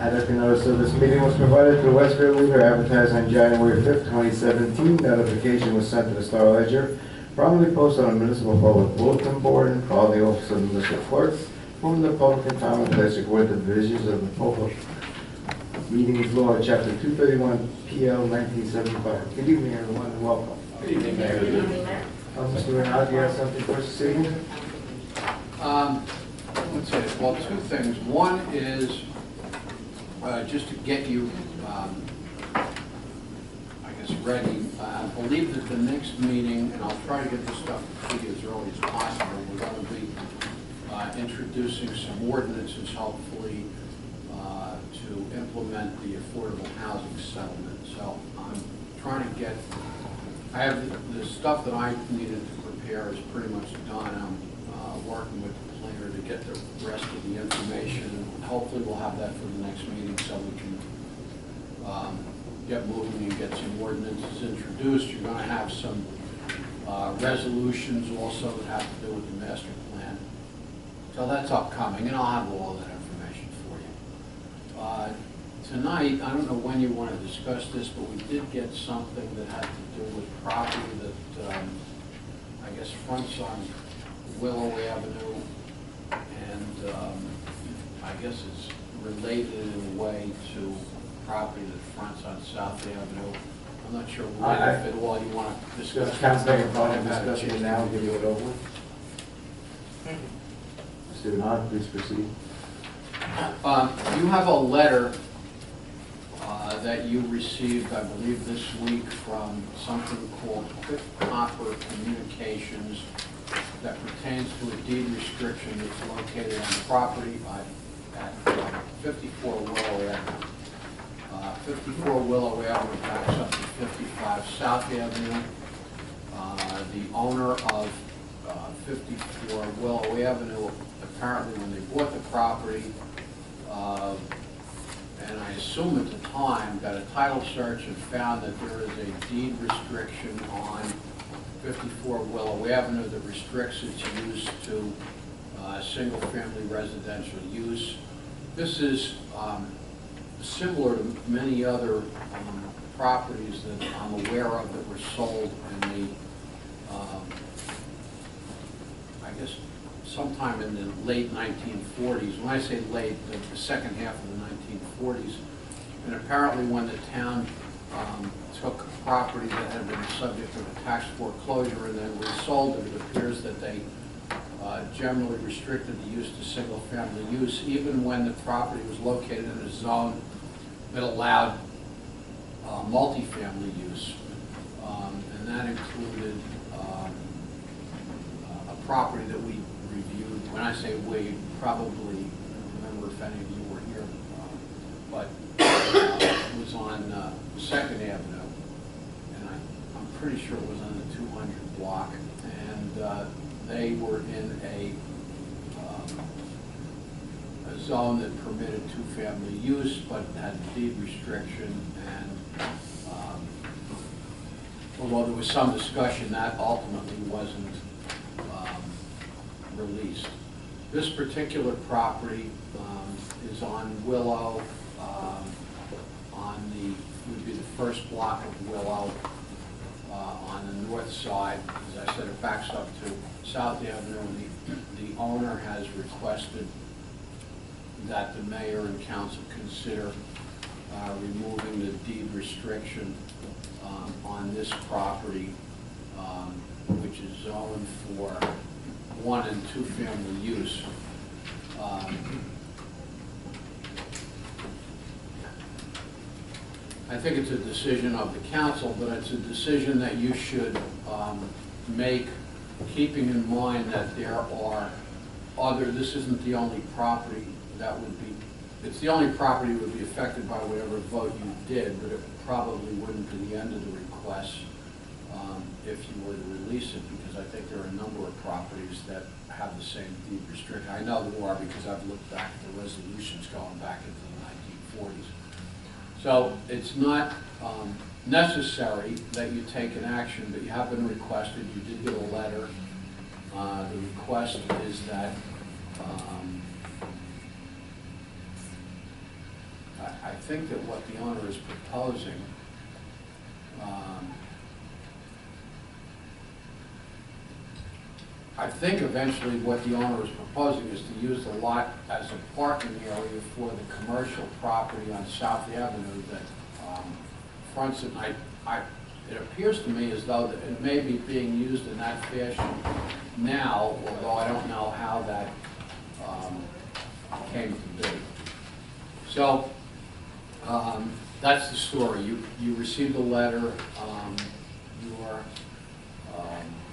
Adequate notice of this meeting was provided through Westfield Leader, advertised on January 5th, 2017. Notification was sent to the Star Ledger, promptly posted on the Municipal Public Bulletin Board, and called the office of the municipal clerk, whom the public in time and place according to the divisions of the Public Meetings Law, Chapter 231, PL 1975. Good evening, everyone, and welcome. Good evening, Mayor. Good evening, Mayor. Mr. Reynard, do you have something for us this evening? Let's see. Well, two things. One is just to get you, I guess, ready. I believe that the next meeting, and I'll try to get this stuff to you as early as possible, we're going to be introducing some ordinances, hopefully, to implement the affordable housing settlement. So I'm trying to get, I have the stuff that I needed to prepare is pretty much done. I'm working with the planner to get the rest of the information. Hopefully we'll have that for the next meeting so we can get moving and get some ordinances introduced. You're going to have some resolutions also that have to do with the master plan. So that's upcoming, and I'll have all that information for you. Tonight, I don't know when you want to discuss this, but we did get something that had to do with property that I guess fronts on Willow Avenue, and I guess it's related in a way to property that fronts on South Avenue. I'm not sure if at all you want to discuss. Council, make a point of discussing it now, give you it over. Mr. Reynard, please proceed. You have a letter that you received, I believe, this week from something called Quick Copper Communications that pertains to a deed restriction that's located on the property at 54 Willow Avenue. 54 Willow Avenue backs up to 55 South Avenue. The owner of 54 Willow Avenue, apparently when they bought the property, and I assume at the time, got a title search and found that there is a deed restriction on 54 Willow Avenue that restricts its use to single-family residential use. This is similar to many other properties that I'm aware of that were sold in the, I guess, sometime in the late 1940s. When I say late, the second half of the 1940s. And apparently when the town took property that had been subject to a tax foreclosure and then resold it, it appears that they generally restricted the use to single-family use, even when the property was located in a zone that allowed multifamily use. And that included a property that we reviewed. When I say we, probably remember if any of you were here, but it was on 2nd Avenue, and I'm pretty sure it was on the 200 block, and they were in a zone that permitted two-family use, but had deed restriction, and although there was some discussion, that ultimately wasn't released. This particular property is on Willow, would be the first block of Willow on the north side. As I said, it backs up to South Avenue, and the owner has requested that the mayor and council consider removing the deed restriction on this property, which is zoned for 1- and 2-family use. I think it's a decision of the council, but it's a decision that you should make, keeping in mind that there are this isn't the only property that would be, it's the only property that would be affected by whatever vote you did, but it probably wouldn't be the end of the request if you were to release it, because I think there are a number of properties that have the same deed restriction. I know there are because I've looked back at the resolutions going back into the 1940s. So it's not necessary that you take an action, but you have been requested. You did get a letter. The request is that I think that what the owner is proposing, I think eventually what the owner is proposing is to use the lot as a parking area for the commercial property on South Avenue that fronts it. It appears to me as though that it may be being used in that fashion now, although I don't know how that came to be. So that's the story. You received a letter.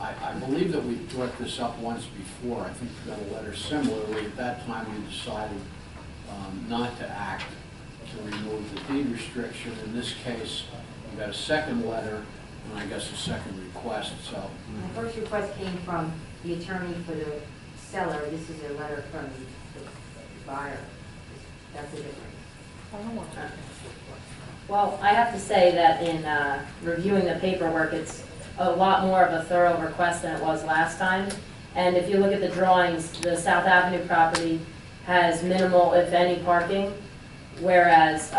I believe that we brought this up once before. I think you got a letter similarly. At that time, you decided not to act to remove the deed restriction. In this case, you got a second letter, and I guess a second request. So the first request came from the attorney for the seller. This is a letter from the buyer. That's the difference. Well, I have to say that in reviewing the paperwork, it's a lot more of a thorough request than it was last time. And if you look at the drawings, the South Avenue property has minimal, if any, parking, whereas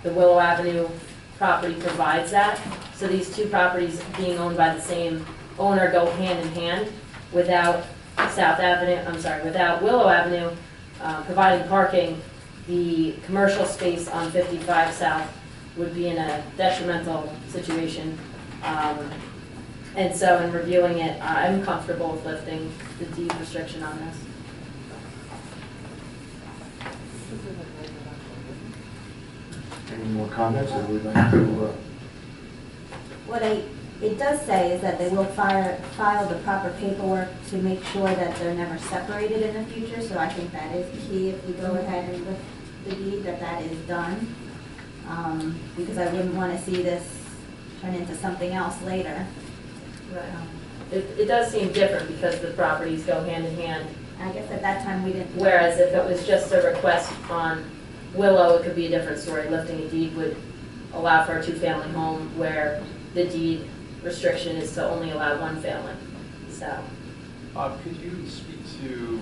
the Willow Avenue property provides that. So these two properties being owned by the same owner go hand in hand. Without without Willow Avenue providing parking, the commercial space on 55 South would be in a detrimental situation. And so in reviewing it, I'm comfortable with lifting the deed restriction on this. Any more comments, or would we like to? What it does say is that they will file the proper paperwork to make sure that they're never separated in the future, so I think that is key if we go ahead and lift the deed, that is done. Because I wouldn't want to see this turn into something else later. It does seem different because the properties go hand in hand. I guess at that time we didn't. Whereas if it was just a request on Willow, it could be a different story. Lifting a deed would allow for a two-family home where the deed restriction is to only allow one family. So, could you speak to,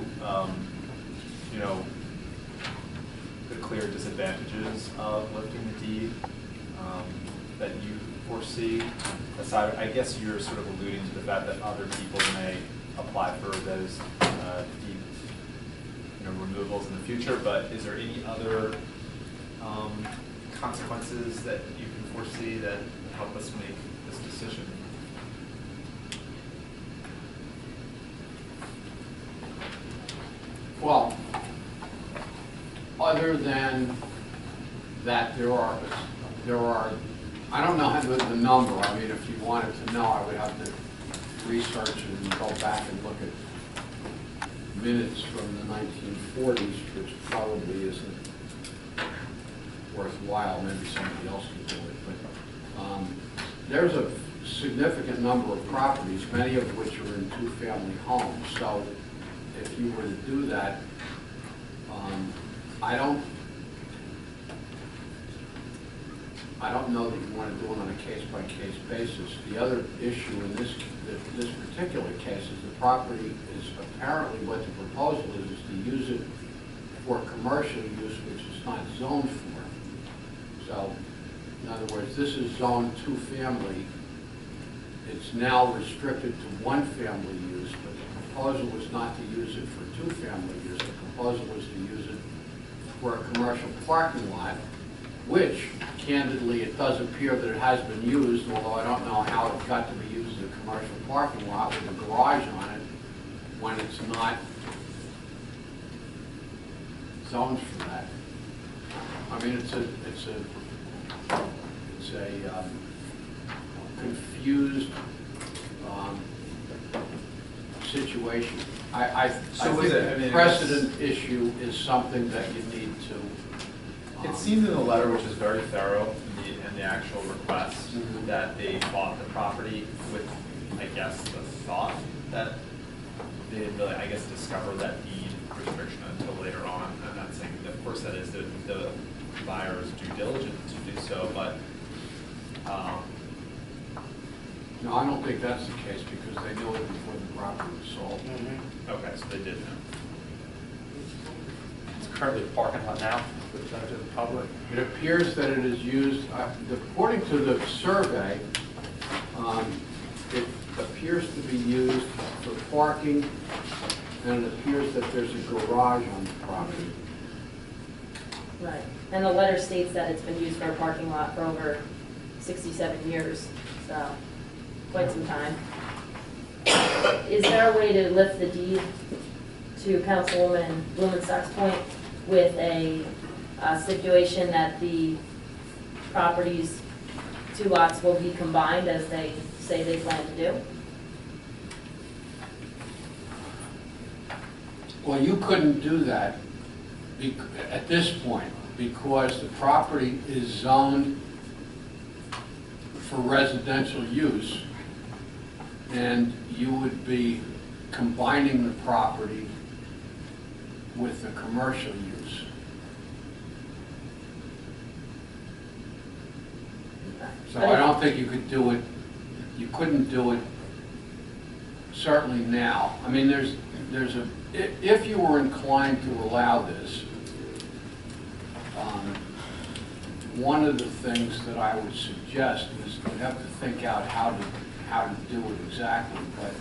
the clear disadvantages of lifting the deed that you foresee? Aside, I guess you're sort of alluding to the fact that other people may apply for those deed, removals in the future. But is there any other consequences that you can foresee that help us make this decision? well, other than that, there are, I don't know the number. I mean, if you wanted to know, I would have to research and go back and look at minutes from the 1940s, which probably isn't worthwhile. Maybe somebody else could do it. But there's a significant number of properties, many of which are in two-family homes. So if you were to do that, I don't know that you want to do it on a case-by-case basis. The other issue in this particular case is the property is apparently what the proposal is to use it for commercial use, which is not zoned for. So, in other words, this is zoned two-family. It's now restricted to one-family use, but the proposal was not to use it for two-family use. The proposal was to use it for a commercial parking lot, which, candidly, it does appear that it has been used, although I don't know how it got to be used as a commercial parking lot with a garage on it when it's not zoned for that. I mean, it's a confused situation. I think the precedent issue is something that you need to. It seems in the letter, which is very thorough, in the actual request, that they bought the property with, I guess, the thought that they didn't really, I guess, discover that deed restriction until later on. I'm not saying, of course, that is the buyer's due diligence to do so, but No, I don't think that's the case because they knew it before the property was sold. okay, so they did know. It's currently a parking lot now. present to the public? It appears that it is used, according to the survey, it appears to be used for parking, and it appears that there's a garage on the property. Right. And the letter states that it's been used for a parking lot for over 67 years, so quite some time. Is there a way to lift the deed to Councilwoman Blumenstock's point with a stipulation that the properties, 2 lots will be combined as they say they plan to do? Well, you couldn't do that at this point because the property is zoned for residential use, and you would be combining the property with the commercial use. So I don't think you could do it, you couldn't do it certainly now. I mean, if you were inclined to allow this, one of the things that I would suggest is you have to think out how to do it exactly, but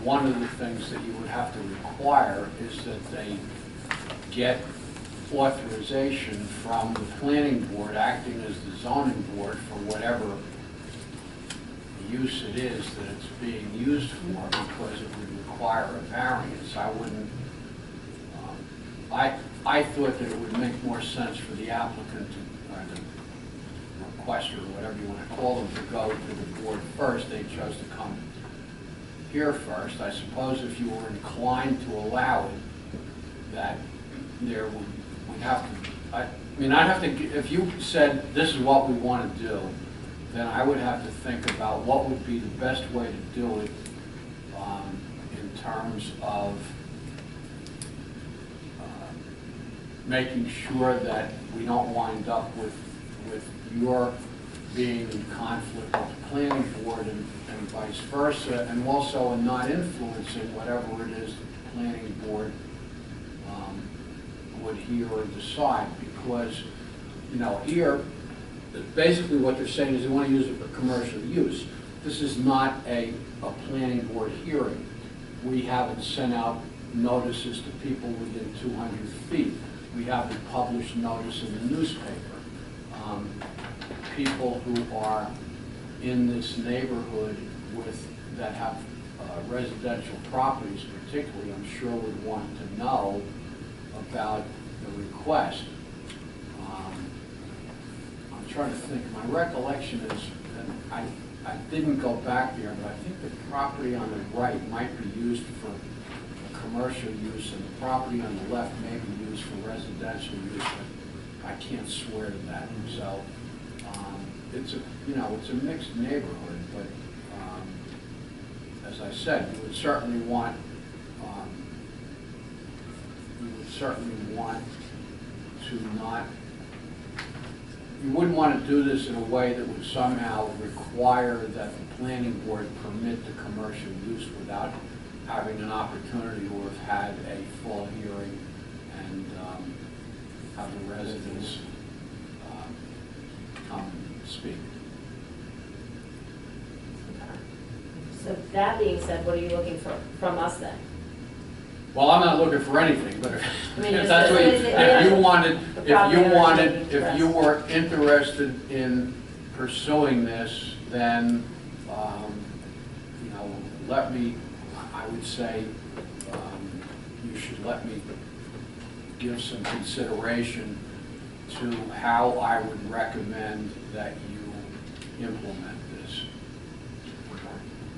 one of the things that you would have to require is that they get authorization from the planning board acting as the zoning board for whatever use it is that it's being used for, because it would require a variance. I wouldn't, I thought that it would make more sense for the applicant to, or the requester, or whatever you want to call them, to go to the board first. They chose to come here first. I suppose if you were inclined to allow it, that there would have to, I mean, I'd have to, if you said this is what we want to do, then I would have to think about what would be the best way to do it in terms of making sure that we don't wind up with your being in conflict with the planning board and vice versa, and also in not influencing whatever it is the planning board would hear or decide, because, you know, here, basically what they're saying is they want to use it for commercial use. This is not a planning board hearing. We haven't sent out notices to people within 200 feet. We haven't published notice in the newspaper. People who are in this neighborhood that have residential properties particularly, I'm sure would want to know about the request. I'm trying to think. My recollection is, and I didn't go back there, but I think the property on the right might be used for commercial use, and the property on the left may be used for residential use, but I can't swear to that. So it's a mixed neighborhood, but as I said, you would certainly want to not. You wouldn't want to do this in a way that would somehow require that the planning board permit the commercial use without having an opportunity to have had a full hearing and have the residents come and speak. So that being said, what are you looking for from us then? Well, I'm not looking for anything, but I mean, if that's what if you were interested in pursuing this, then I would say you should let me give some consideration to how I would recommend that you implement this.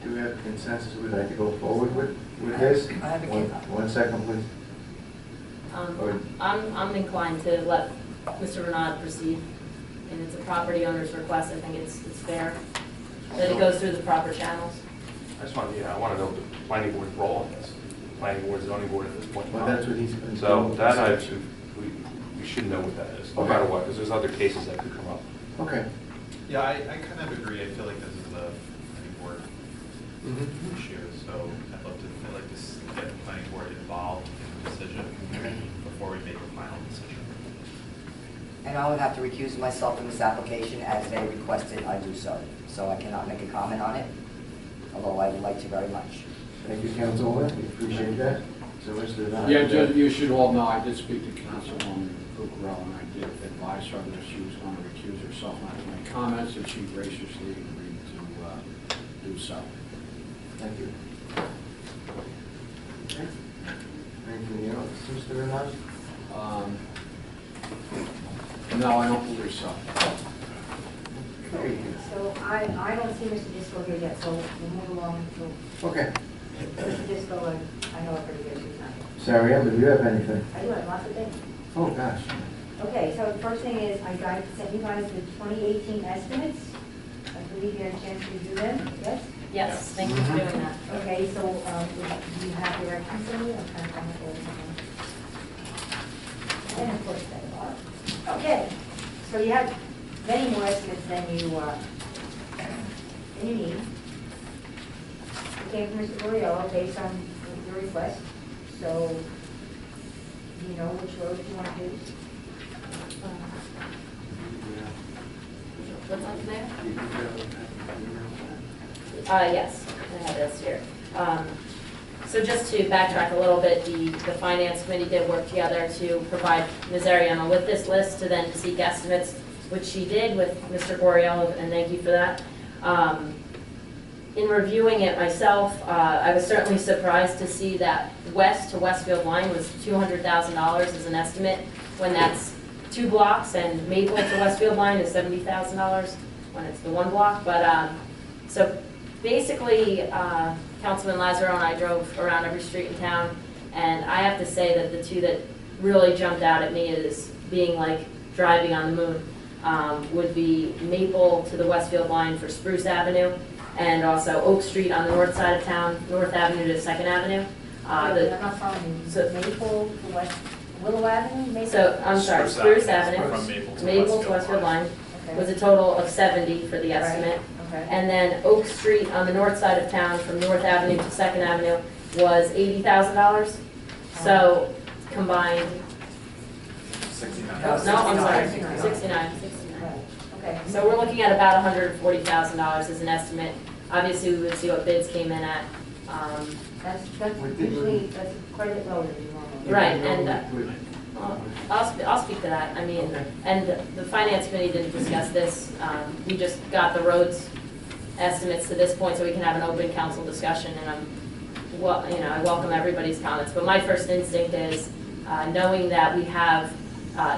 Do we have a consensus we'd like to go forward with this? I have a One second, please. I'm inclined to let Mr. Renaud proceed, and it's a property owner's request. I think it's fair that it goes through the proper channels. I want to know the planning board's role in this. Planning board, zoning board at this point in Well, time. that's what he's going to So do. that we should know what that is, no Okay. matter what, because there's other cases that could come up. Okay. Yeah, I kind of agree. I feel like this is a planning board issue, so I'd like to get the planning board involved in the decision before we make a final decision. And I would have to recuse myself from this application as they requested I do so. So I cannot make a comment on it, although I would like to very much. Thank you, Councilwoman, we appreciate that. So, Mr. Donovan. Yeah, you should all know, I did speak to Councilwoman Cucurella, and I did advise her that she was going to recuse herself not to make comments, and she graciously agreed to do so. Thank you. Okay. Anything else, Mr. Renard? No, I don't believe so. Okay. So I don't see Mr. Disco here yet, so we'll move along to Okay. Mr. Disco, I know everybody here, she's not here. Sorry, Emma, do you have anything? I do have lots of things. Oh, gosh. Okay, so the first thing is, I sent you guys the 2018 estimates. I believe you had a chance to review them, yes? Yes, thank you for doing that. Okay, so do you have the reference for me? I'm trying to find the folder. And of course, that are. Okay, so you have many more estimates than you need. It came from Mr. Goriello based on your request, so do you know which roads you want to do? What's on there? Yes, I have this here. So just to backtrack a little bit, the Finance Committee did work together to provide Ms. Ariano with this list to then seek estimates, which she did with Mr. Goriello, and thank you for that. In reviewing it myself, I was certainly surprised to see that west to Westfield line was $200,000 as an estimate, when that's 2 blocks, and Maple to Westfield line is $70,000 when it's the 1 block. But so basically, Councilman Lazaro and I drove around every street in town, and I have to say that the two that really jumped out at me as being like driving on the moon would be Maple to the Westfield line for Spruce Avenue, and also Oak Street on the north side of town, North Avenue to 2nd Avenue. I'm not following you. so- Maple to West, Willow Avenue, Maple? So, I'm sorry, Spruce Spruce Avenue, Avenue, from Maple to Westfield Westfield line Okay. was a total of 70 for the Right. estimate. Okay. And then Oak Street on the north side of town, from North Avenue to 2nd Avenue, was $80,000. So combined, 69. No, no, I'm sorry, 69. 69. Right. Okay. So we're looking at about $140,000 as an estimate. Obviously, we would see what bids came in at. That's What did usually, that's quite a bit lower than you normally. Right, and I'll speak to that. I mean, Okay. and the Finance Committee didn't discuss this. We just got the roads estimates to this point so we can have an open council discussion, and I welcome everybody's comments. But my first instinct is, knowing that we have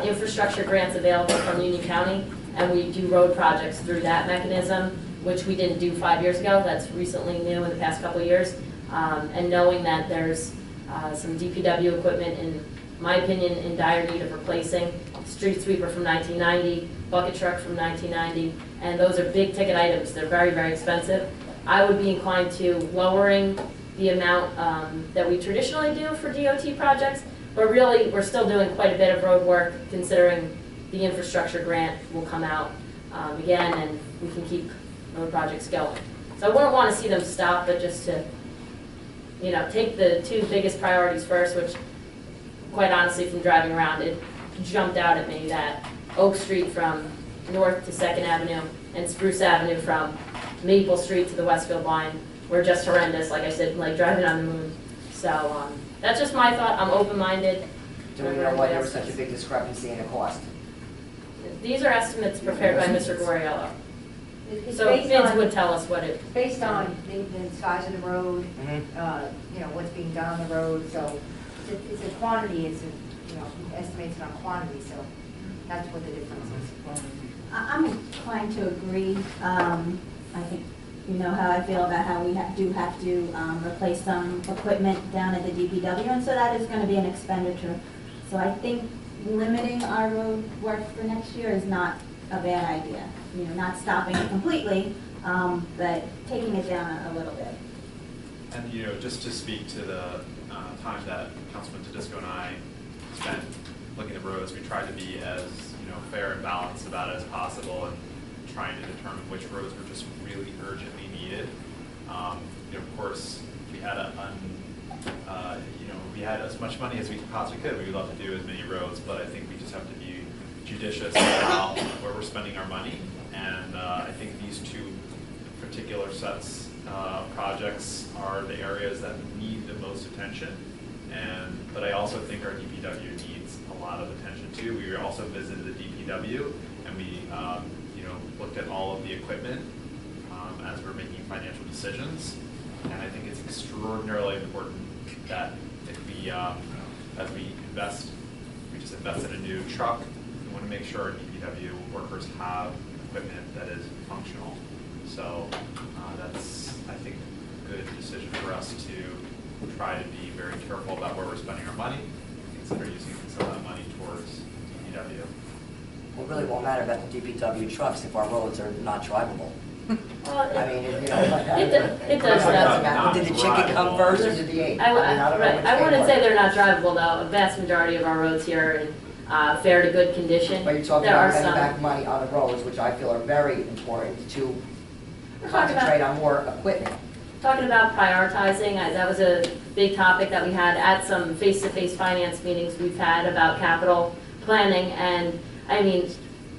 infrastructure grants available from Union County, and we do road projects through that mechanism, which we didn't do 5 years ago. That's recently new in the past couple of years. And knowing that there's some DPW equipment, in my opinion, in dire need of replacing, street sweeper from 1990, bucket truck from 1990, and those are big ticket items. They're very, very expensive. I would be inclined to lowering the amount that we traditionally do for DOT projects, but really, we're still doing quite a bit of road work, considering the infrastructure grant will come out again, and we can keep road projects going. So I wouldn't want to see them stop, but just to, take the 2 biggest priorities first, which, quite honestly, from driving around, it jumped out at me that Oak Street from North to 2nd Avenue and Spruce Avenue from Maple Street to the Westfield line were just horrendous, like I said, like driving on the moon. So that's just my thought. I'm open-minded. Do we know why there was such a big discrepancy in the cost? These are estimates prepared by Mr. Goriello. It's So based bids on- would tell us what it, Based on the size of the road, Mhm. what's being done on the road, so it's a quantity, estimates on quantity, so that's what the difference is. I'm inclined to agree. I think you know how I feel about how we do have to replace some equipment down at the DPW, and so that is going to be an expenditure. So I think limiting our road work for next year is not a bad idea. Not stopping it completely, but taking it down a little bit. And, just to speak to the time that Councilman Tedisco and I spent looking at roads, we tried to be as, fair and balanced about it as possible, and trying to determine which roads were just really urgently needed. Of course, we had we had as much money as we possibly could. We would love to do as many roads, but I think we just have to be judicious about where we're spending our money. And I think these two particular sets of projects are the areas that need the most attention. But I also think our DPW needs a lot of attention too. We also visited the DPW and we looked at all of the equipment as we're making financial decisions. And I think it's extraordinarily important that if we, as we just invest in a new truck, we want to make sure our DPW workers have equipment that is functional. So that's, I think, a good decision for us to try to be very careful about where we're spending our money, consider using some of that money towards DPW. Well, it really won't matter about the DPW trucks if our roads are not drivable. Well, I mean, it does doesn't that. matter. Did the chicken come first or did the egg? I don't know which I came wouldn't say first. they're not drivable though. A vast majority of our roads here are in fair to good condition. But you're talking There are about spending some. back money on the roads, which I feel are very important to We're talking about- concentrate on more equipment. Talking about prioritizing, that was a big topic that we had at some face-to-face finance meetings we've had about capital planning. And I mean,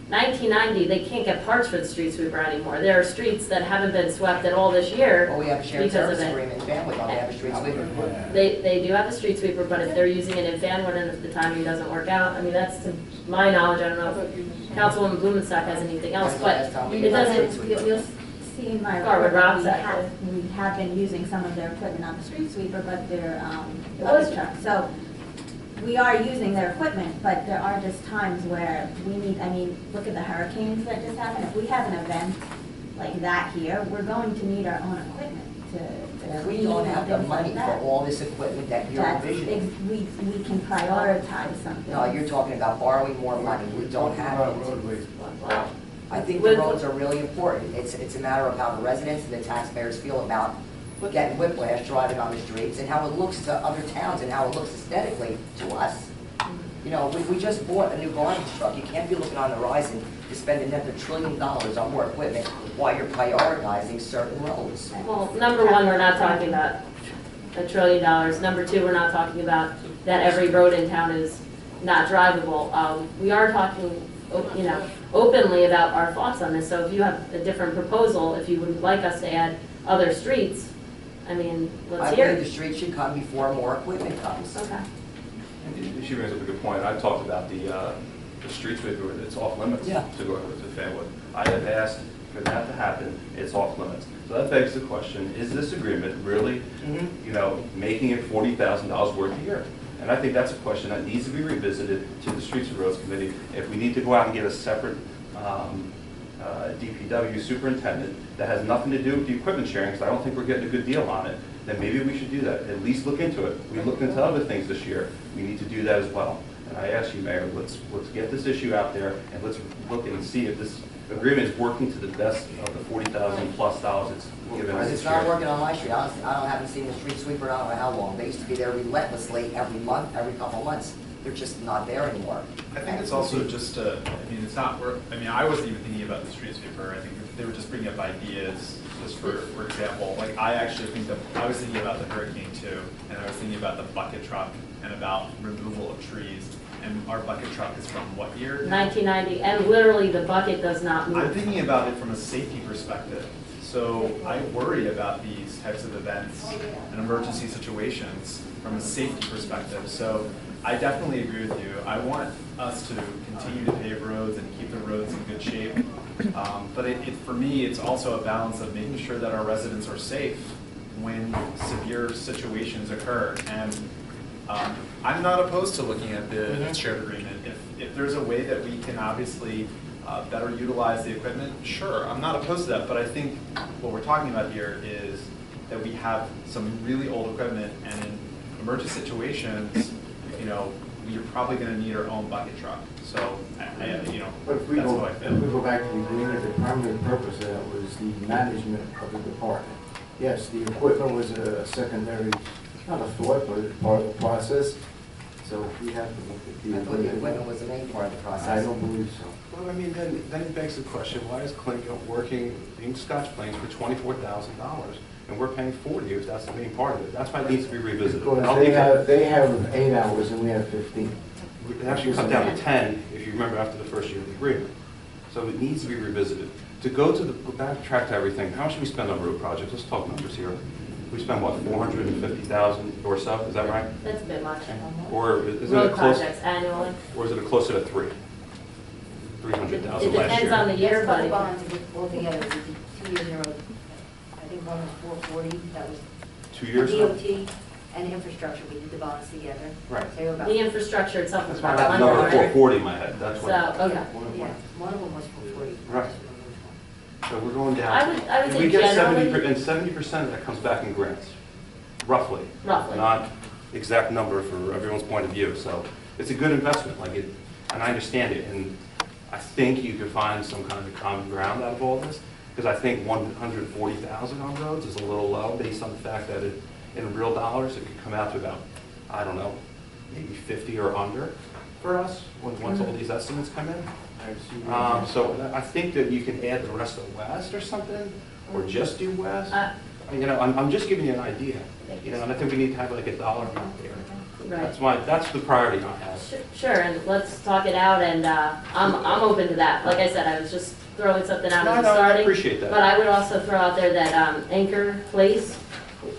1990, they can't get parts for the street sweeper anymore. There are streets that haven't been swept at all this year. Well, we have a shared because of service it. agreement in Van don't they have a street sweeper? They do have a street sweeper, but if they're using it in Van and if the timing doesn't work out, I mean, that's to my knowledge. I don't know if Councilwoman Blumenstock has anything else, When's the but last time we it had a doesn't. street sweeper? You'll see in my Garwood report that Rocks, actually. we have been using some of their equipment on the street sweeper, but they're It was- bucket trucks. So we are using their equipment, but there are just times where we need, I mean, look at the hurricanes that just happened. If we have an event like that here, we're going to need our own equipment to Well, clean we don't and have the things money like for that. all this equipment that you're That's, envisioning. we can prioritize something. No, you're talking about borrowing more money. We don't have About it. roadways. I think the roads are really important. It's a matter of how the residents and the taxpayers feel about getting whiplash driving on the streets and how it looks to other towns and how it looks aesthetically to us. You know, we just bought a new garbage truck. You can't be looking on the horizon to spend another $1 trillion on more equipment while you're prioritizing certain roads. Well, number one, we're not talking about $1 trillion. Number two, we're not talking about that every road in town is not drivable. We are talking, openly about our thoughts on this. So if you have a different proposal, if you would like us to add other streets, I mean, let's I hear believe it. the street should come before more equipment comes. Okay. She brings up a good point. I talked about the street sweeper, that's off limits Yeah. to go to Fanwood. I have asked for that to happen, it's off limits. So that begs the question, is this agreement really, making it $40,000 worth a year? And I think that's a question that needs to be revisited to the Streets and Roads Committee. If we need to go out and get a separate DPW superintendent that has nothing to do with the equipment sharing, because I don't think we're getting a good deal on it, then maybe we should do that, at least look into it. We looked into other things this year, we need to do that as well. And I ask you, Mayor, let's get this issue out there, and let's look and see if this agreement is working to the best of the $40,000+ it's given us It's this not year. working on my street. Honestly, haven't seen the street sweeper in I don't know how long. They used to be there relentlessly every month, every couple of months. They're just not there anymore. I think it's also just it's not, I wasn't even thinking about the street sweeper. I think they were just bringing up ideas, just for example, like I actually think that, I was thinking about the hurricane too, and I was thinking about the bucket truck and about removal of trees. And our bucket truck is from what year? 1990, and literally the bucket does not I'm move. thinking about it from a safety perspective. So I worry about these types of events and emergency situations from a safety perspective. So I definitely agree with you. I want us to continue to pave roads and keep the roads in good shape. But for me, it's also a balance of making sure that our residents are safe when severe situations occur. And I'm not opposed to looking at the shared agreement. If there's a way that we can obviously better utilize the equipment, sure, I'm not opposed to that. But I think what we're talking about here is that we have some really old equipment, and in emergency situations, you're probably going to need our own bucket truck. So, But if we that's go, how I if feel. we go back to the agreement, the primary purpose of that was the management of the department. Yes, the equipment was a secondary, not a thought, but part of the process. So we have to look at the I thought the equipment equipment. was the main part of the process. I don't believe so. Well, I mean, then it begs the question, why is Clinton working in Scotch Plains for $24,000? And we're paying $40 if that's the main part of it. That's why it needs to be revisited. I don't Because think that- they have 8 hours and we have 15. It actually cut down to 10 if you remember, after the first year of the agreement. So it needs to be revisited. To go backtrack to everything, how much do we spend on road projects? Let's talk numbers here. We spend, what, 450,000 or so, is that right? That's a bit much. Or is Road it close, projects annually. or is it closer to 300,000 It last depends year? on the year, That's but what the bonds altogether, we did 2 years in a row. I think one was 440, that was 2 years ago? DOT and infrastructure, we did the bonds together. Right. So they were about, the infrastructure itself is That's why I about have the number 100. 440 in my head, that's what. So, okay. yeah, one of them was 440. Right. So we're going down. I would If say we get generally- 70%, and 70% of that comes back in grants, roughly. Roughly. Not exact number for everyone's point of view, so it's a good investment, like it, and I understand it, and I think you could find some kind of common ground out of all this, because I think 140,000 on roads is a little low, based on the fact that in real dollars, it could come out to about, I don't know, maybe 50 or under for us, once all these estimates come in. So I think that you can add the rest of West or something, or just do West. You know, I'm just giving you an idea, you know, and I think we need to have like a dollar amount there. Right. That's the priority I have. Sure, and let's talk it out, and I'm open to that. Like I said, I was just throwing something out No, as a no, I starting. appreciate that. But I would also throw out there that Anchor Place,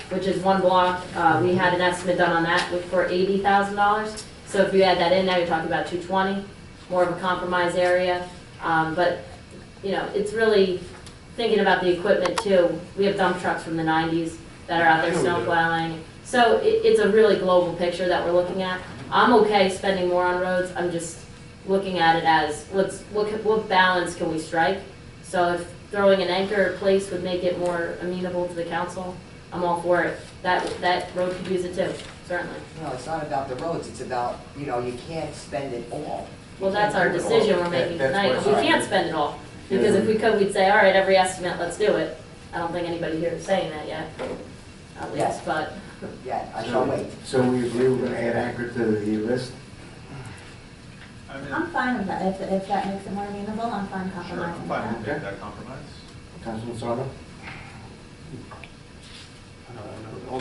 which is one block, we had an estimate done on that for $80,000. So if you add that in, now you're talking about 220, more of a compromise area. But, you know, it's really thinking about the equipment too. We have dump trucks from the 90s that are out there I know we snow do. plowing. So it's a really global picture that we're looking at. I'm okay spending more on roads. I'm just looking at it as what balance can we strike? So if throwing an Anchor Place would make it more amenable to the council, I'm all for it. That road could use it too, certainly. No, it's not about the roads, it's about, you know, you can't spend it all. You Well, that's can't our do it all. decision we're making That's tonight. what's We happening. can't spend it all. Because if we could, we'd say, all right, every estimate, let's do it. I don't think anybody here is saying that yet, at Yes. least, but Yeah, I shall wait. So we agree we're gonna add Anchor to the list? I mean, I'm fine with that, if that makes it more amenable, I'm fine sure, I'm compromising fine with with that. making that compromise. Councilman Sarno?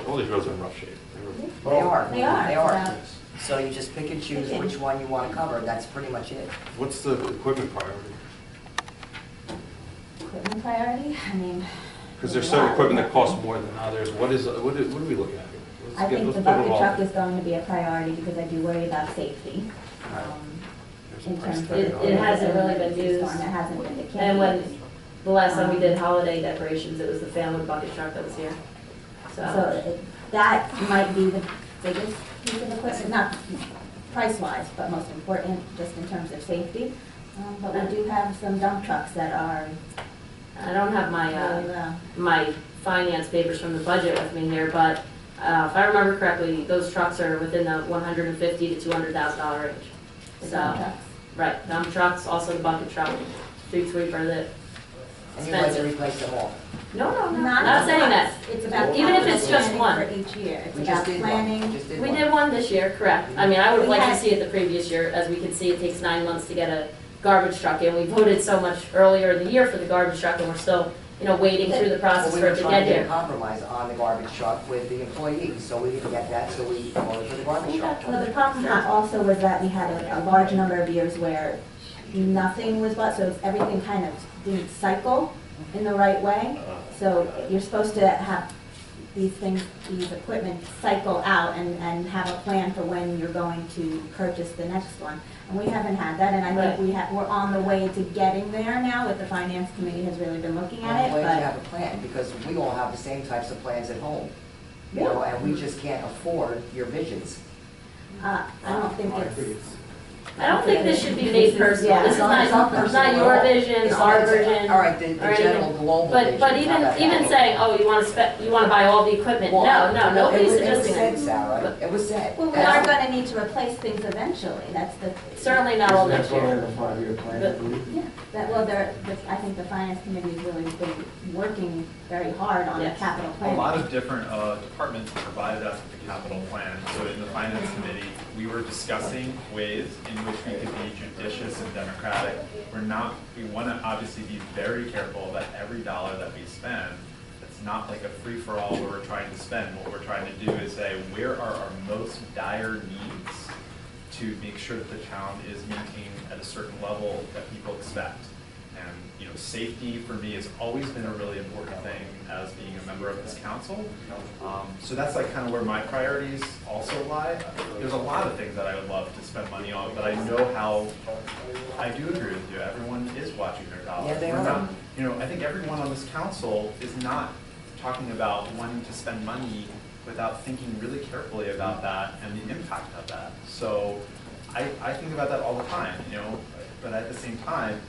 All these roads are in rough shape. They are. They are. They are. Yeah. So you just pick and choose which one you want to cover, that's pretty much it. What's the equipment priority? Equipment priority, I mean. Because there's certain equipment that costs more than others. What are we looking at here? I think let's the put it bucket all- truck is going to be a priority because I do worry about safety. There's a In price terms tag of. on It hasn't really been used. It hasn't been, it can't And be when used. the last time we did holiday decorations, it was the family bucket truck that was here. So that might be the biggest piece of equipment, not price-wise, but most important, just in terms of safety. But we do have some dump trucks that are I don't have really, my finance papers from the budget with me here, but if I remember correctly, those trucks are within the $150,000 to $200,000 range. the So, dump trucks. right, dump trucks, also the bucket truck, street sweeper, that And you'd like to expensive. replace them all. No, no, no, Not not saying that. It's about. Even if it's just planning one. For each year, it's We about just did one. planning. Just did We one. did one this year, correct. I mean, I would have We liked to had- see it the previous year. As we can see, it takes 9 months to get a garbage truck in. We voted so much earlier in the year for the garbage truck, and we're still, waiting through the Well, process we for were it to trying get to get a here. compromise on the garbage truck with the employees, so we didn't get that, so we voted for the garbage truck. Well, the problem also was that we had a large number of years where nothing was bought, so everything kind of didn't cycle in the right way. So you're supposed to have these things, these equipment cycle out and have a plan for when you're going to purchase the next one. And we haven't had that, and I think we're on the way to getting there now, with the finance committee has really been looking at I'm it, glad you but. have a plan, because we all have the same types of plans at home. You know, and we just can't afford your visions. I don't think it's. I don't think this should be made personal. Yeah. This is not your vision, It's not- our it's- version, All right, the or general anything. global vision. But it's not that even bad. saying, oh, you want to buy all the equipment, Well, no, nobody's it was suggesting said, that. Sarah, it was said. Well, we That's- are gonna need to replace things eventually, that's the. Certainly not all next That's why we year. have a 5-year plan, I But- believe. Yeah, I think the finance committee has really been working very hard on the Yes. capital A plan. lot of different departments provided us with the capital plan. So in the finance committee, we were discussing ways in which we could be judicious and democratic. We want to obviously be very careful that every dollar that we spend, it's not like a free-for-all where we're trying to spend. What we're trying to do is say, where are our most dire needs to make sure that the town is maintained at a certain level that people expect. And, you know, safety for me has always been a really important thing as being a member of this council. So that's like kind of where my priorities also lie. There's a lot of things that I would love to spend money on, but I know how, I do agree with you, everyone is watching their dollars. Yeah, they We're are. not- You know, I think everyone on this council is not talking about wanting to spend money without thinking really carefully about that and the impact of that. So I think about that all the time, you know, but at the same time,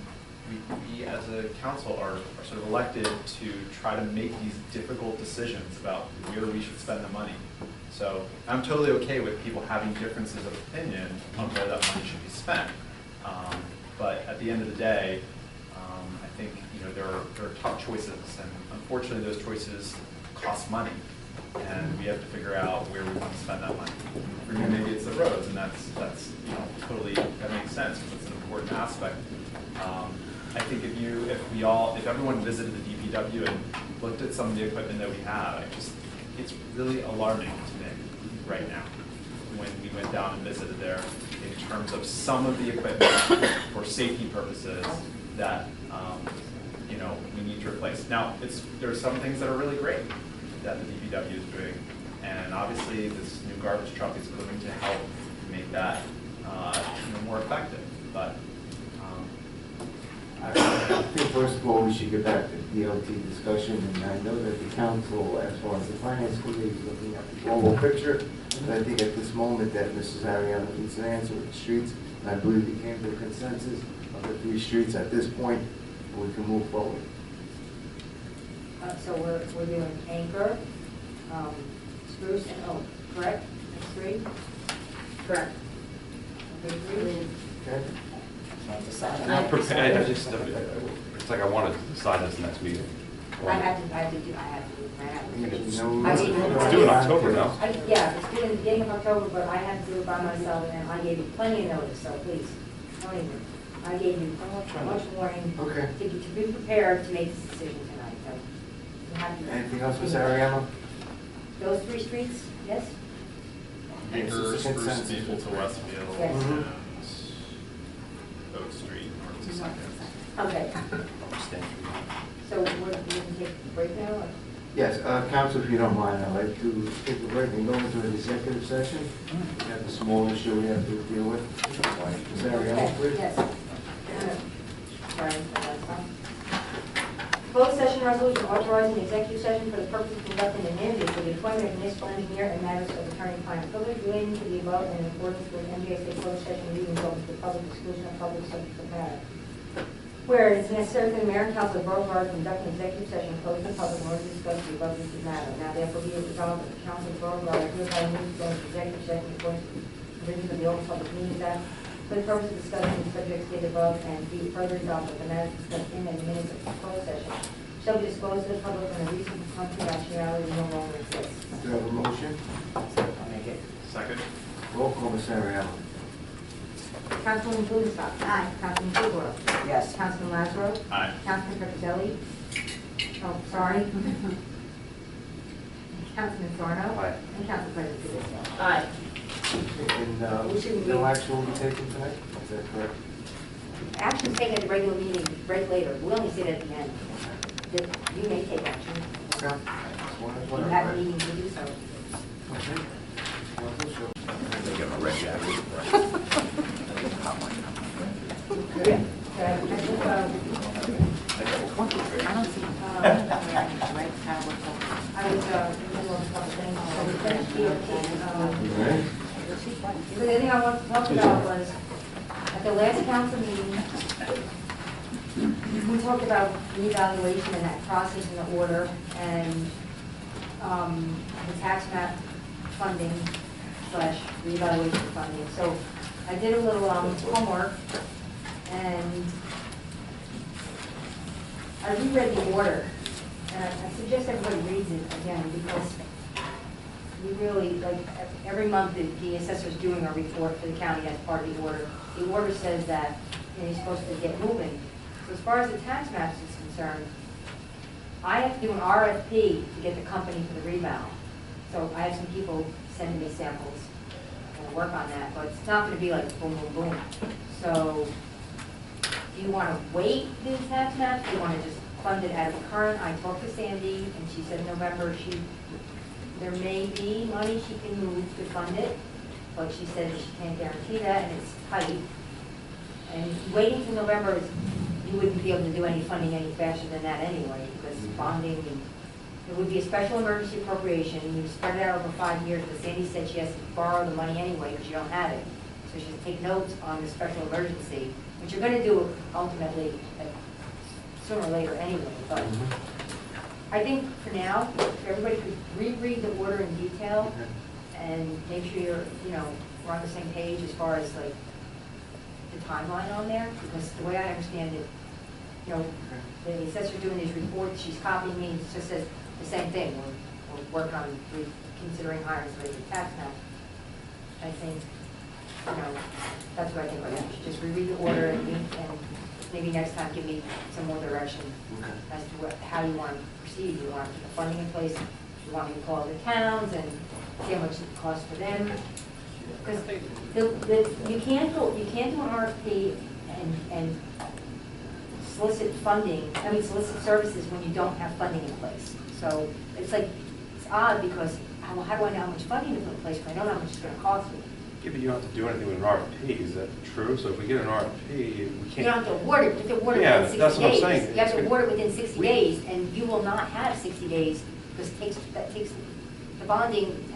we as a council are sort of elected to try to make these difficult decisions about where we should spend the money. So I'm totally okay with people having differences of opinion on where that money should be spent. But at the end of the day, I think, you know, there are tough choices, and unfortunately those choices cost money. And we have to figure out where we want to spend that money. For me, maybe it's the roads, and that's you know, totally, that makes sense, because it's an important aspect. I think if everyone visited the DPW and looked at some of the equipment that we have, it's really alarming to me right now when we went down and visited there in terms of some of the equipment for safety purposes that, you know, we need to replace. Now, there are some things that are really great that the DPW is doing, and obviously this new garbage truck is going to help make that you know, more effective. But I think first of all, we should get back to the DOT discussion, and I know that the council, as far as the finance committee, is looking at the global picture. But I think at this moment that Mrs. Ariana needs an answer with the streets, and I believe we came to a consensus of the 3 streets at this point, we can move forward. So we're doing Anchor, Spruce and Oak, correct? That's 3? Correct. Okay, 3. Okay? Can't decide. I'm prepared, it's like I wanted to decide this next meeting. I have to do my application. No, It's due in October now. Yeah, it's due in the beginning of October, but I had to do it by myself, and I gave you plenty of notice, so please, don't even. I gave you much warning Okay. to be prepared to make this decision tonight, so. you have to- Anything else, Ms. Ariano? Those 3 streets, yes? Anchor, It's a Spruce, consensus. Maple to Westfield, Yes. and Oak Street, north to Second. Okay, so we're going to take a break now? or- Yes, council, if you don't mind, I'd like to take a break and go into an executive session. We have a small issue we have to deal with. Ms. Ariano, please. Yes. Sorry, that's fine. Closed session resolution authorizing the executive session for the purpose of conducting an interview for the appointment of municipal engineer and matters of attorney-client privilege relating to the above and in accordance with NJSA closed session meetings open to the public exclusion of public subject of matter. Where it is necessary for the mayor and council of Borough Borough to conduct an executive session closed to the public in order to discuss the above listed matter. Now therefore be it resolved that the council of Borough Borough hereby moves to go into executive session according to the provisions of the Open Public Meetings Act for the purpose of discussing the subjects stated above, and be further resolved that the matters discussed in and minutes of the closed session shall be disclosed to the public when a reasonable confidentiality no longer exists. Do you have a motion? I'll make it. Second? Roll call, Ms. Ariano. Councilman Blumenstock. Aye. Councilman Blueborough. Yes. Councilman Lazaro. Aye. Councilman Petrozelli. Oh, sorry. Councilman Sarno. Aye. And Council President Tedesco. Aye. And no action will be taken tonight? Is that correct? Action taken at the regular meeting, break later. We only sit at the end. You may take action. Okay. Just wanted to You have a meeting to do so. Okay. Council, sure. Yeah. I was, in the middle of a couple things, so we finished DOT. Right. So the thing I wanted to talk about was, at the last council meeting, we talked about reevaluation and that process and the order, and the tax map funding / reevaluation funding. So I did a little homework, and I reread the order, and I suggest everybody reads it again, because we really, like, every month the assessor's doing a report for the county as part of the order. The order says that, you know, you're supposed to get moving. So as far as the tax maps is concerned, I have to do an RFP to get the company for the reval. So I have some people sending me samples. gonna work on that, but it's not gonna be like boom, boom, boom. So, do you wanna wait the tax map, do you wanna just fund it out of the current? I talked to Sandy, and she said November, there may be money she can move to fund it, but she said she can't guarantee that, and it's tight. And waiting till November is, you wouldn't be able to do any funding any faster than that anyway, because bonding, and it would be a special emergency appropriation, and you spread it out over 5 years, but Sandy said she has to borrow the money anyway, because you don't have it. So she has to take notes on the special emergency, which you're gonna do ultimately, sooner or later anyway, but I think for now, if everybody could reread the order in detail, and make sure you're, we're on the same page as far as like the timeline on there, because the way I understand it, the assessor doing these reports, she's copying me, it just says the same thing. We're working on considering hiring somebody for tax map. I think, that's what I think right now. You should just reread the order and maybe next time give me some more direction as to how you want to proceed. You want to keep the funding in place? You want me to call the towns and see how much it costs for them? Because you can't do an RFP and solicit solicit services when you don't have funding in place. So it's odd because how do I know how much funding to put in place if I don't know how much it's going to cost me? Yeah, but you don't have to do anything with an RFP, is that true? So if we get an RFP, we can't. You don't have to award it, you have to award it Yeah, within 60 days. that's what I'm saying. You have to award it within 60 days, and you will not have 60 days, because the bonding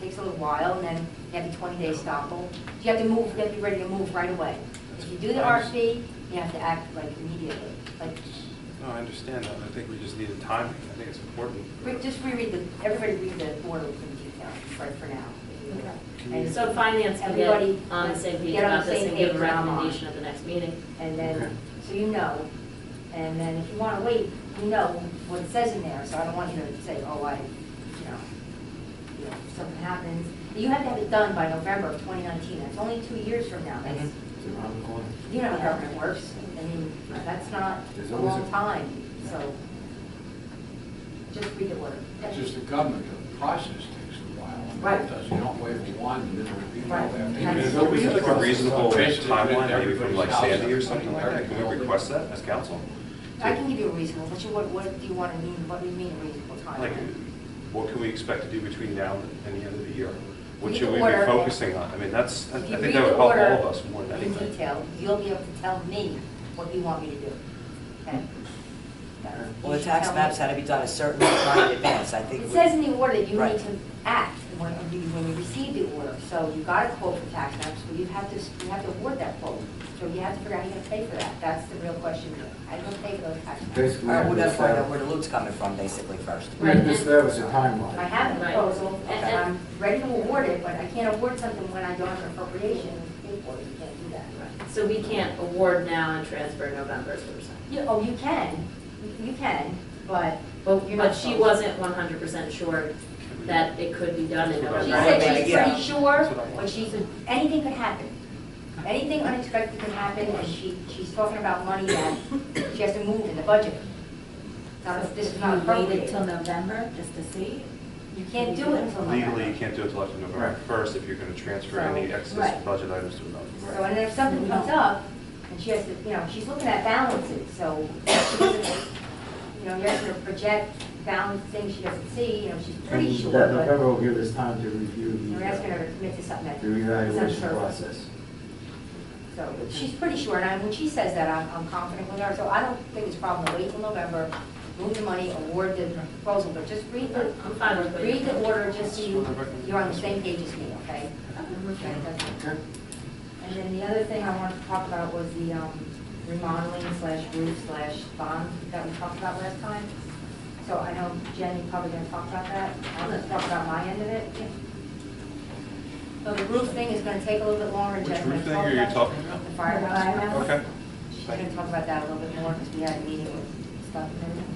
takes a little while, and then you have the 20-day stopple. You have to be ready to move right away. If you do the RFP, you have to act immediately. No, I understand that. I think we just need a timing. I think it's important. Just everybody read the order in detail, right, for now. And so finance can Everybody get on the same page get on about the this same and give a page now. recommendation at the next meeting. And then, so you know, and then if you want to wait, you know what it says in there, so I don't want you to say, oh, if something happens. You have to have it done by November of 2019, that's only 2 years from now. That's, It's around the corner. you know how government works, I mean, that's not There's a always long a- time, so just read the order. It's just the government, the process takes a while. Right. It does. You don't wave a wand and then repeat Right. all that. That's- Is we like a reasonable Basically, timeline, maybe from everybody's like house Sandy or has something like that? Can we request that as council? I can give you a reasonable, but what do you want to mean, what do you mean a reasonable Like, time? what can we expect to do between now and the end of the year? What Read should the we be order. focusing on? I mean, I If you think read that would the help all order of us more than in anything. detail, you'll be able to tell me what you want me to do, okay? Well, You the should tax tell me. maps had to be done a certain time in advance, I think. It says in the order that you Right. need to act when you receive the order. So you got a quote for tax maps, well, you have to award that quote. So you have to figure out how you're gonna pay for that. That's the real question. How are you gonna pay for those tax maps? Basically, All right, well, we have that's to find out establish- where the loot's coming from, basically, first. we have to establish a timeline. I have a Right. proposal, And- and I'm ready to award it, but I can't award something when I don't have an appropriation to pay for it. You can't do that. So we can't award now and transfer in November, is what we're saying. You can, but But you're not she supposed to. wasn't 100% sure that it could be done in That's what I She November. said she's Yeah. pretty sure, That's what I but want. she said anything could happen. Anything unexpected could happen, and she's talking about money that she has to move in the budget. This is not You waited appropriate. till November just to see? You can't do it until November. Legally, you can't do it until after November Right. 1st if you're going to transfer So, any excess right. budget items to another. So, and if something comes up, and she has to, she's looking at balances, so she doesn't, you're asking her to project balance things she doesn't see, she's pretty And sure, that but November will give us time to review you're asking her to commit to something that. the evaluation is uncertain. process. So she's pretty sure, and when she says that, I'm confident with her, so I don't think it's a problem to wait till November, move the money, award the proposal, but just read the, I'm fine with read it. the order, just so you're on the same page as me, okay? Okay. And then the other thing I wanted to talk about was the remodeling/roof/bond that we talked about last time. So I know Jen, you're probably gonna talk about that, I'll just talk about my end of it. So the roof thing is gonna take a little bit longer. Which Jen's roof gonna thing are you about talking about? The firehouse. Okay. She's gonna talk about that a little bit more, because we had a meeting with stuff and everything.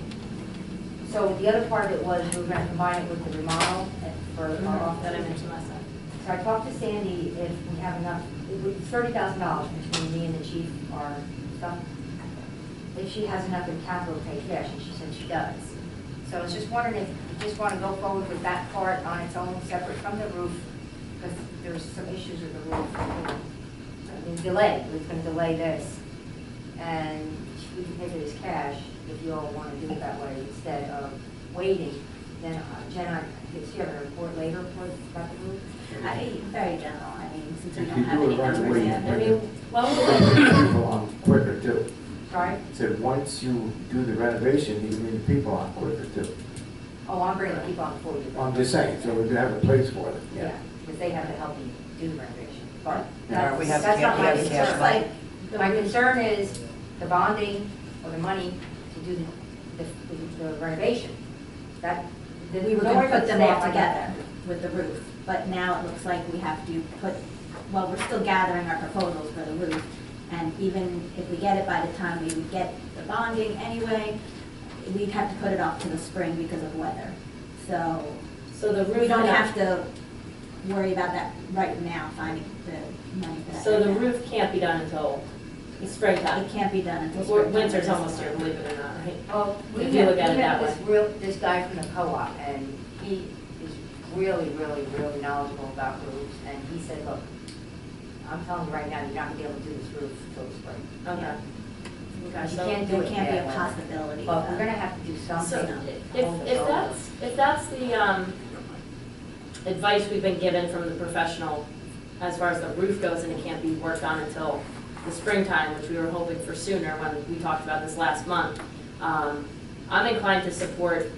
So the other part of it was, we were gonna combine it with the remodel for our office. That I mentioned last time. So I talked to Sandy, if we have enough, it's $30,000 between me and the chief, our stuff. If she has enough in capital to pay cash, and she said she does. So I was just wondering if you just want to go forward with that part on its own, separate from the roof, because there's some issues with the roof. I mean, delay, we're gonna delay this. And we can take it as cash if you all wanna do it that way instead of waiting. Then Jen, do you have a report later about the roof? Very general, I mean, since we If don't you have do any it right numbers away, yet. I mean, well, People on quicker too. Sorry? Said, once you do the renovation, you can bring the people on quicker too. Oh, I'm bringing people on before you. I'm just saying, so we can have a place for them. Yeah, because they have to help me do the renovation. But Yeah, we have- that's not my we have cash concern. flow. My concern is the bonding or the money to do the renovation. That, the. We were don't gonna worry about put the them all staff, I got together with the roof, but now it looks like we have to put, well, we're still gathering our proposals for the roof. And even if we get it by the time we would get the bonding anyway, we'd have to put it off to the spring because of weather. So so the roof. we don't have to worry about that right now, finding the money for that. So right the now. roof can't be done until the springtime. It can't be done until Or spring. winter's almost here, believe it or not, right? Well, we If you look at it have that this guy from the co-op, and he is really, really, really knowledgeable about roofs, and he said, look, I'm telling you right now, you're not gonna be able to do this roof till the spring. Okay. Okay, You so. can't do There it can't be bad a weather. possibility. But of we're gonna have to do So something. if that's the advice we've been given from the professional as far as the roof goes, and it can't be worked on until the springtime, which we were hoping for sooner when we talked about this last month, I'm inclined to support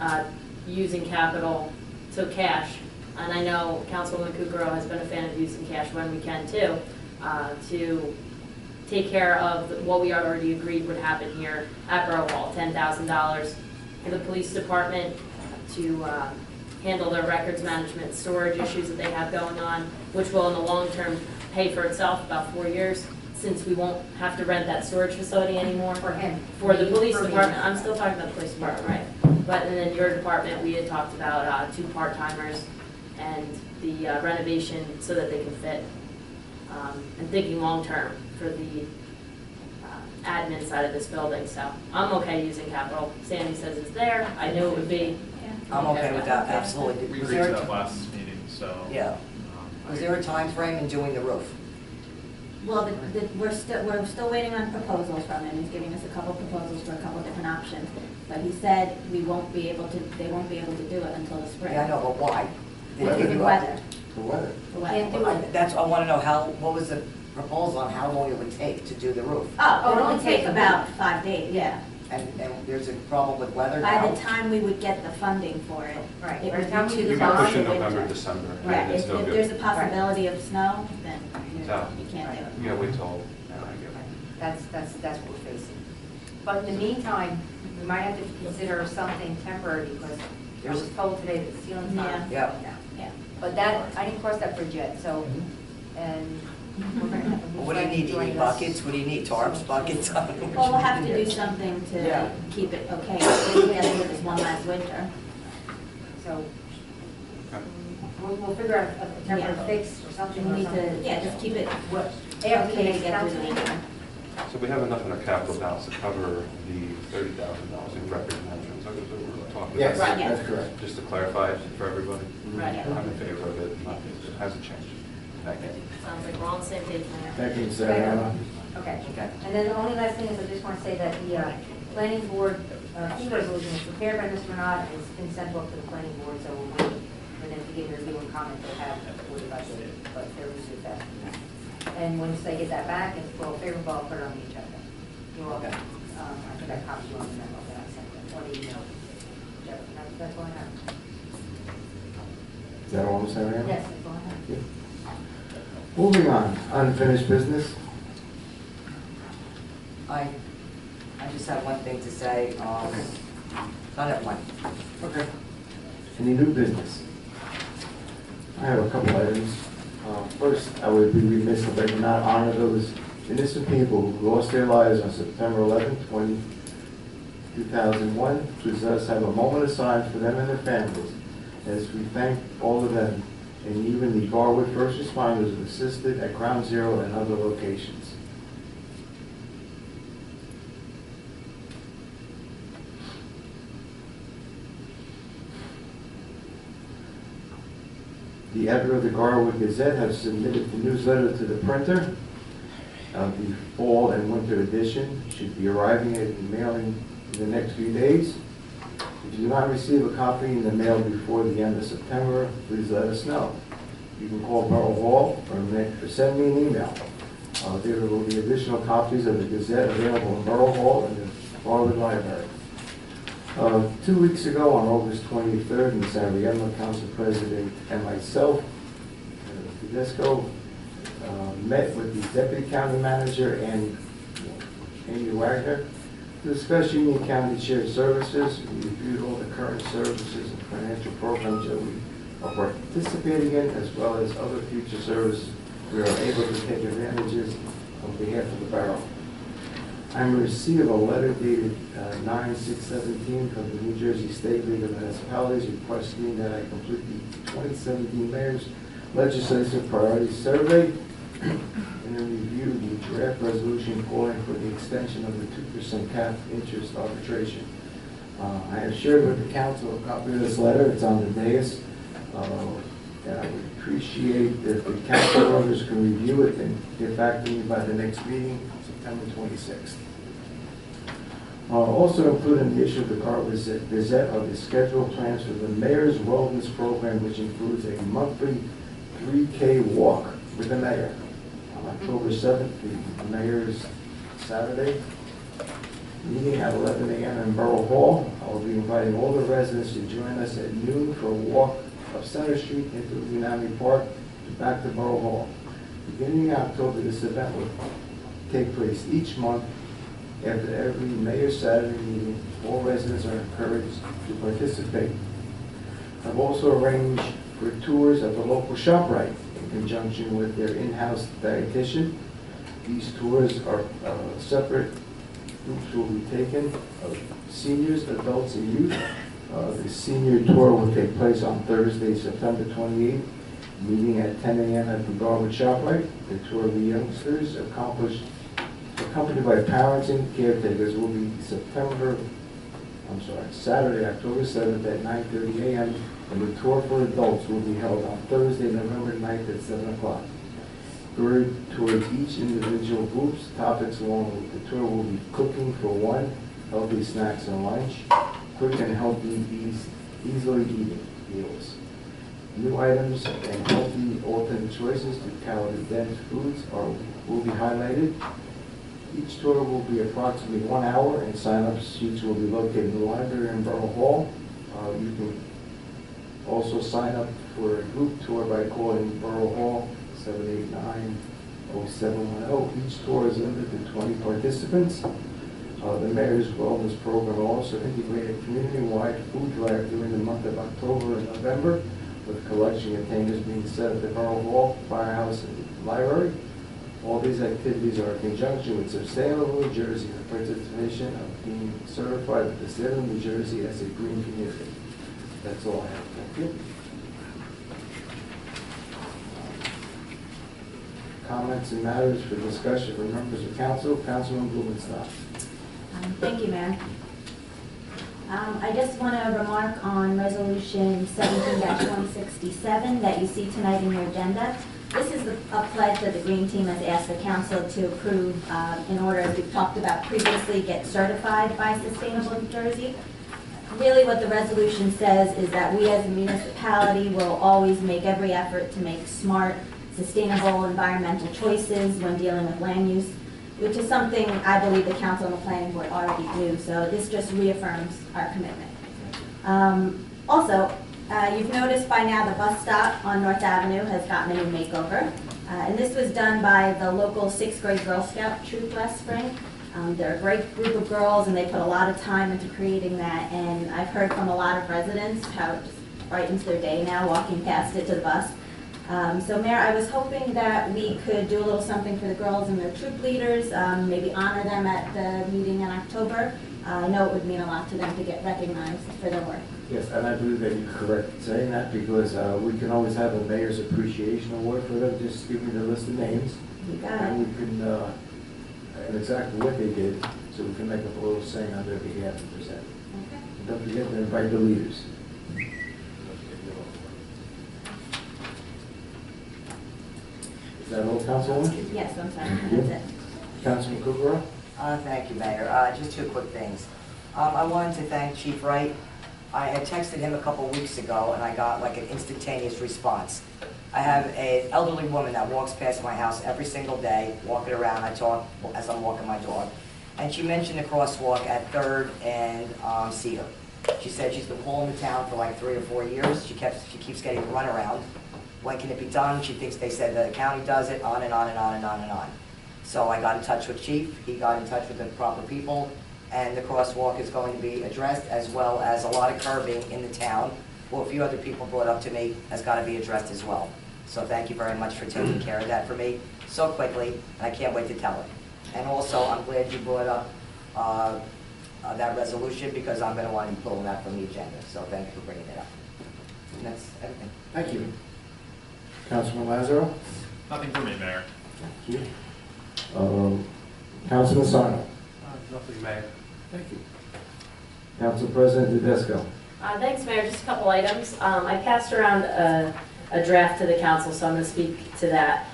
using capital, so cash. And I know Councilwoman Kukrow has been a fan of using cash when we can too, to take care of what we already agreed would happen here at Borough Hall, $10,000 for the police department to handle their records management storage issues that they have going on, which will in the long term pay for itself about 4 years, since we won't have to rent that storage facility anymore. For him. For the police For me. department, I'm still talking about the police department, right? But, and then your department, we had talked about 2 part-timers and the renovation so that they can fit. And thinking long-term for the admin side of this building, so I'm okay using capital. Sandy says it's there, I knew it would be. I'm okay with that, absolutely. We Was agreed there to a that t- last meeting, so. Yeah. Was there a time frame in doing the roof? Well, we're still waiting on proposals from him. He's giving us a couple proposals for a couple different options. But he said they won't be able to do it until the spring. Yeah, I know, but why? Did Weather. they give The you up? weather. The weather. The Can't weather. do it. That's, I want to know how, what was the proposal on how long it would take to do the roof? Oh, it'll Oh, only take okay. about 5 days, yeah. And there's a problem with weather By now? the time we would get the funding for it. Right. It By would the time be we to do the the We bond, push in winter. November, December, Right, and it's if no if there's good. a possibility of snow, then No. you can't do it. You gotta wait till, I get it. That's what we're facing. But in the meantime, we might have to consider something temporary because I was told today that the ceiling's not. Yeah. Yeah. But that, I didn't cross that bridge yet, so, and we're gonna have a new Well, what do you friend need? Do you joining need us. buckets? What do you need? Tarps, buckets? Well, we'll have to do something Yeah. to keep it okay, so we have to do this one last winter. So Okay. we'll figure out a temporary Yeah. fix or something. We or need something. to, yeah, just keep it What, okay after to today's get through council the meeting? winter. So we have enough in our capital balance to cover the $30,000 in record management, so that's what we're talking Yes, about. Right. that's correct. Just to clarify for everybody, Right. I'm in favor of it, it hasn't changed. Thank you. Sounds like we're on the same page, Mayor. Thank you, Sarah. Okay. Okay. And then the only last thing is I just want to say that the planning board fee resolution was prepared by Mr. Renat and it's been sent off to the planning board, so we're waiting for them to give their review and comment they have for the budget, but they're received that. And once they get that back, and it's all favorable, I'll put it on the agenda. You're welcome. I think I copied you on the memo that I sent them, or the email. That's all I have. Is that all, Sarah? Yes, that's all I have. Moving on, unfinished business. I just have one thing to say, not have one. Okay. Any new business? I have a couple items. First, I would be remiss if I did not honor those innocent people who lost their lives on September 11th, 2001. Please let us have a moment of silence for them and their families as we thank all of them and even the Garwood first responders who assisted at Ground Zero and other locations. The the editor of the Garwood Gazette has submitted the newsletter to the printer. The fall and winter edition should be arriving at mailing in the next few days. If you do not receive a copy in the mail before the end of September, please let us know. You can call Borough Hall or send me an email. There will be additional copies of the Gazette available in Borough Hall and the Garwood Library. 2 weeks ago, on August 23rd, Ms. Ariella, Council President, and myself, Tedesco, met with the Deputy County Manager and Amy Wagner to discuss Union County Shared Services. We reviewed all the current services and financial programs that we are participating in, as well as other future services we are able to take advantages on behalf of the borough. I'm in receipt of a letter dated 9/6/17 from the New Jersey State League of Municipalities requesting that I complete the 2017 Mayor's Legislative Priorities Survey and then review the draft resolution calling for the extension of the 2% cap interest arbitration. I have shared with the council a copy of this letter. It's on the dais. And I would appreciate if the council members can review it and get back to me by the next meeting, September 26th. Also included in the issue of the Garwood Gazette are the scheduled plans for the Mayor's Wellness Program, which includes a monthly 3K walk with the mayor. On October 7th, the mayor's Saturday meeting at 11 a.m. in Borough Hall. I will be inviting all the residents to join us at noon for a walk up Center Street into Unami Park to back to Borough Hall. Beginning in October, this event will take place each month. After every Mayor's Saturday meeting, all residents are encouraged to participate. I've also arranged for tours of the local ShopRite in conjunction with their in-house dietitian. These tours are separate groups will be taken of seniors, adults, and youth. The senior tour will take place on Thursday, September 28th, meeting at 10 a.m. at the Garwood ShopRite. The tour of the youngsters accompanied by parents and caretakers will be Saturday, October 7th at 9:30 a.m. and the tour for adults will be held on Thursday, November 9th at 7 o'clock. Geared towards each individual group's topics along with the tour will be cooking for one, healthy snacks and lunch, quick and healthy, easily eating meals. New items and healthy alternate choices to calorie-dense foods will be highlighted. Each tour will be approximately 1 hour, and sign-up sheets will be located in the library in Borough Hall. You can also sign up for a group tour by calling Borough Hall 789-0710. Each tour is limited to 20 participants. The Mayor's Wellness Program will also integrate a community-wide food drive during the month of October and November, with collection containers being set at the Borough Hall, Firehouse, and Library. All these activities are in conjunction with Sustainable New Jersey and the participation of being certified with the state of New Jersey as a green community. That's all I have. Thank you. Comments and matters for discussion for members of council. Councilman Blumenstock. Thank you, Mayor. I just want to remark on Resolution 17-167 that you see tonight in your agenda. This is a pledge that the Green Team has asked the council to approve in order, as we've talked about previously, get certified by Sustainable New Jersey. Really what the resolution says is that we as a municipality will always make every effort to make smart, sustainable environmental choices when dealing with land use, which is something I believe the council and the planning board already do. So this just reaffirms our commitment. Also, you've noticed by now the bus stop on North Avenue has gotten a new makeover. And this was done by the local 6th grade Girl Scout troop last spring. They're a great group of girls and they put a lot of time into creating that. And I've heard from a lot of residents how it just brightens their day now walking past it to the bus. So Mayor, I was hoping that we could do a little something for the girls and their troop leaders, maybe honor them at the meeting in October. I know it would mean a lot to them to get recognized for their work. Yes, and I believe that you're correct in saying that because we can always have a Mayor's Appreciation Award for them. Just give me the list of names. You got it. And we can, and exactly what they did, so we can make up a little saying on their behalf and present. Okay. And don't forget to invite the leaders. Councilwoman? Yes, I'm sorry, that's it. Councilman Kukrow? Thank you, Mayor. Just two quick things. I wanted to thank Chief Wright. I had texted him a couple weeks ago, and I got like an instantaneous response. I have an elderly woman that walks past my house every single day, walking around. I talk as I'm walking my dog. And she mentioned the crosswalk at 3rd and Cedar. She said she's been calling the town for like 3 or 4 years. She keeps getting run around. When can it be done? She thinks they said the county does it, on and on and on and on and on. So I got in touch with Chief. He got in touch with the proper people, and the crosswalk is going to be addressed, as well as a lot of curbing in the town. Well, a few other people brought up to me has got to be addressed as well. So thank you very much for taking care of that for me so quickly, and I can't wait to tell her. And also, I'm glad you brought up that resolution, because I'm going to want to be pulling that from the agenda. So thank you for bringing it up. And that's everything. Thank you. Councilman Lazaro? Nothing for me, Mayor. Thank you. Councilman Sarno? Nothing, Mayor. Thank you. Council President Tedesco? Thanks, Mayor. Just a couple items. I passed around a draft to the council, so I'm going to speak to that.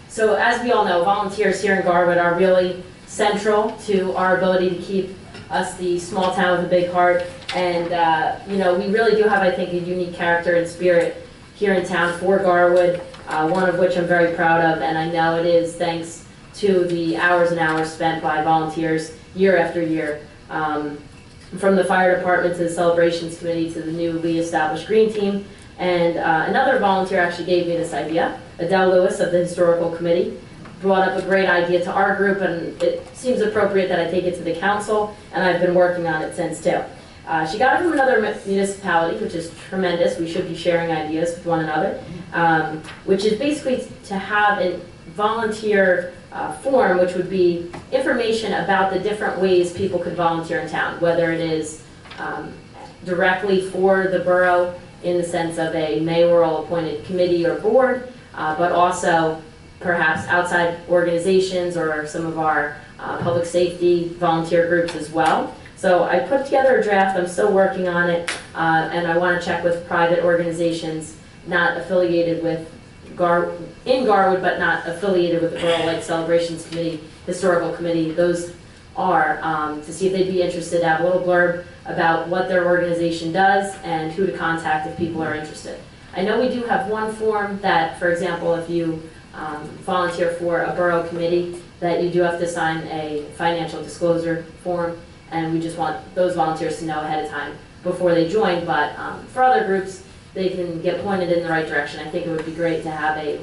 So as we all know, volunteers here in Garwood are really central to our ability to keep us the small town with a big heart. And, you know, we really do have, I think, a unique character and spirit here in town for Garwood, one of which I'm very proud of. And I know it is thanks to the hours and hours spent by volunteers year after year. From the fire department to the celebrations committee to the newly established green team. And another volunteer actually gave me this idea. Adele Lewis of the historical committee brought up a great idea to our group, and it seems appropriate that I take it to the council, and I've been working on it since too. She got it from another municipality, which is tremendous. We should be sharing ideas with one another, which is basically to have a volunteer form, which would be information about the different ways people could volunteer in town, whether it is directly for the borough in the sense of a mayoral appointed committee or board, but also perhaps outside organizations or some of our public safety volunteer groups as well. So I put together a draft. I'm still working on it, and I want to check with private organizations not affiliated with in Garwood, but not affiliated with the Borough, like Celebrations Committee, Historical Committee. Those are to see if they'd be interested to have a little blurb about what their organization does and who to contact if people are interested. I know we do have one form that, for example, if you volunteer for a borough committee, that you do have to sign a financial disclosure form, and we just want those volunteers to know ahead of time before they join. But for other groups, they can get pointed in the right direction. I think it would be great to have a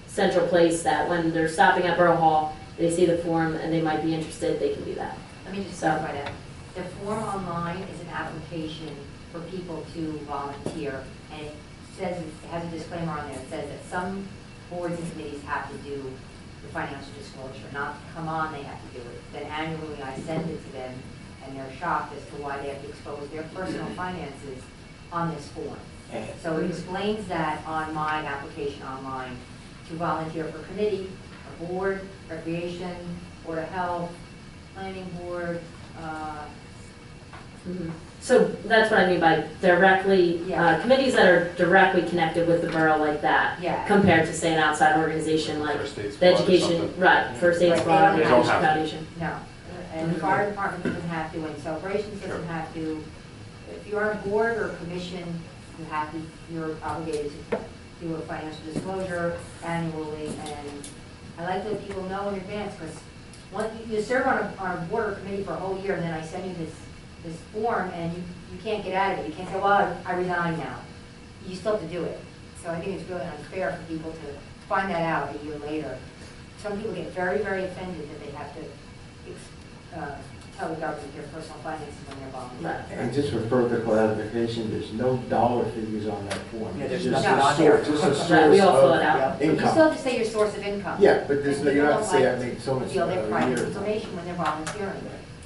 central place that when they're stopping at Borough Hall, they see the form and they might be interested, they can do that. Let me just clarify that. The form online is an application for people to volunteer, and it says, it has a disclaimer on there. It says that some boards and committees have to do the financial disclosure, not come on, they have to do it. Then annually I send it to them, and they're shocked as to why they have to expose their personal finances on this form. So it explains that on my application online to volunteer for committee, a board, recreation, board of health, planning board. So that's what I mean by directly, Yeah. committees that are directly connected with the borough like that, Yeah. compared to say an outside organization like First Aid the Squad or education, something. right, First Aid Right, Squad, they the don't have to. Foundation. No, and the fire department doesn't have to, and celebrations doesn't have to. If you're on a board or a commission, you're obligated to do a financial disclosure annually, and I like to let people know in advance, because you serve on a board or committee for a whole year, and then I send you this form, and you can't get out of it. You can't say, well, I resign now. You still have to do it. So I think it's really unfair for people to find that out a year later. Some people get very, very offended that they have to tell the government their personal finances when they're volunteering. And just for further clarification, there's no dollar figures on that form. Yeah, there's It's just nothing a on there. source- Just a source Right, we all fill it of out. You still income. have to say your source of income. Yeah, but there's, And you don't have to people say I like make so much reveal their a private year. information when they're volunteering.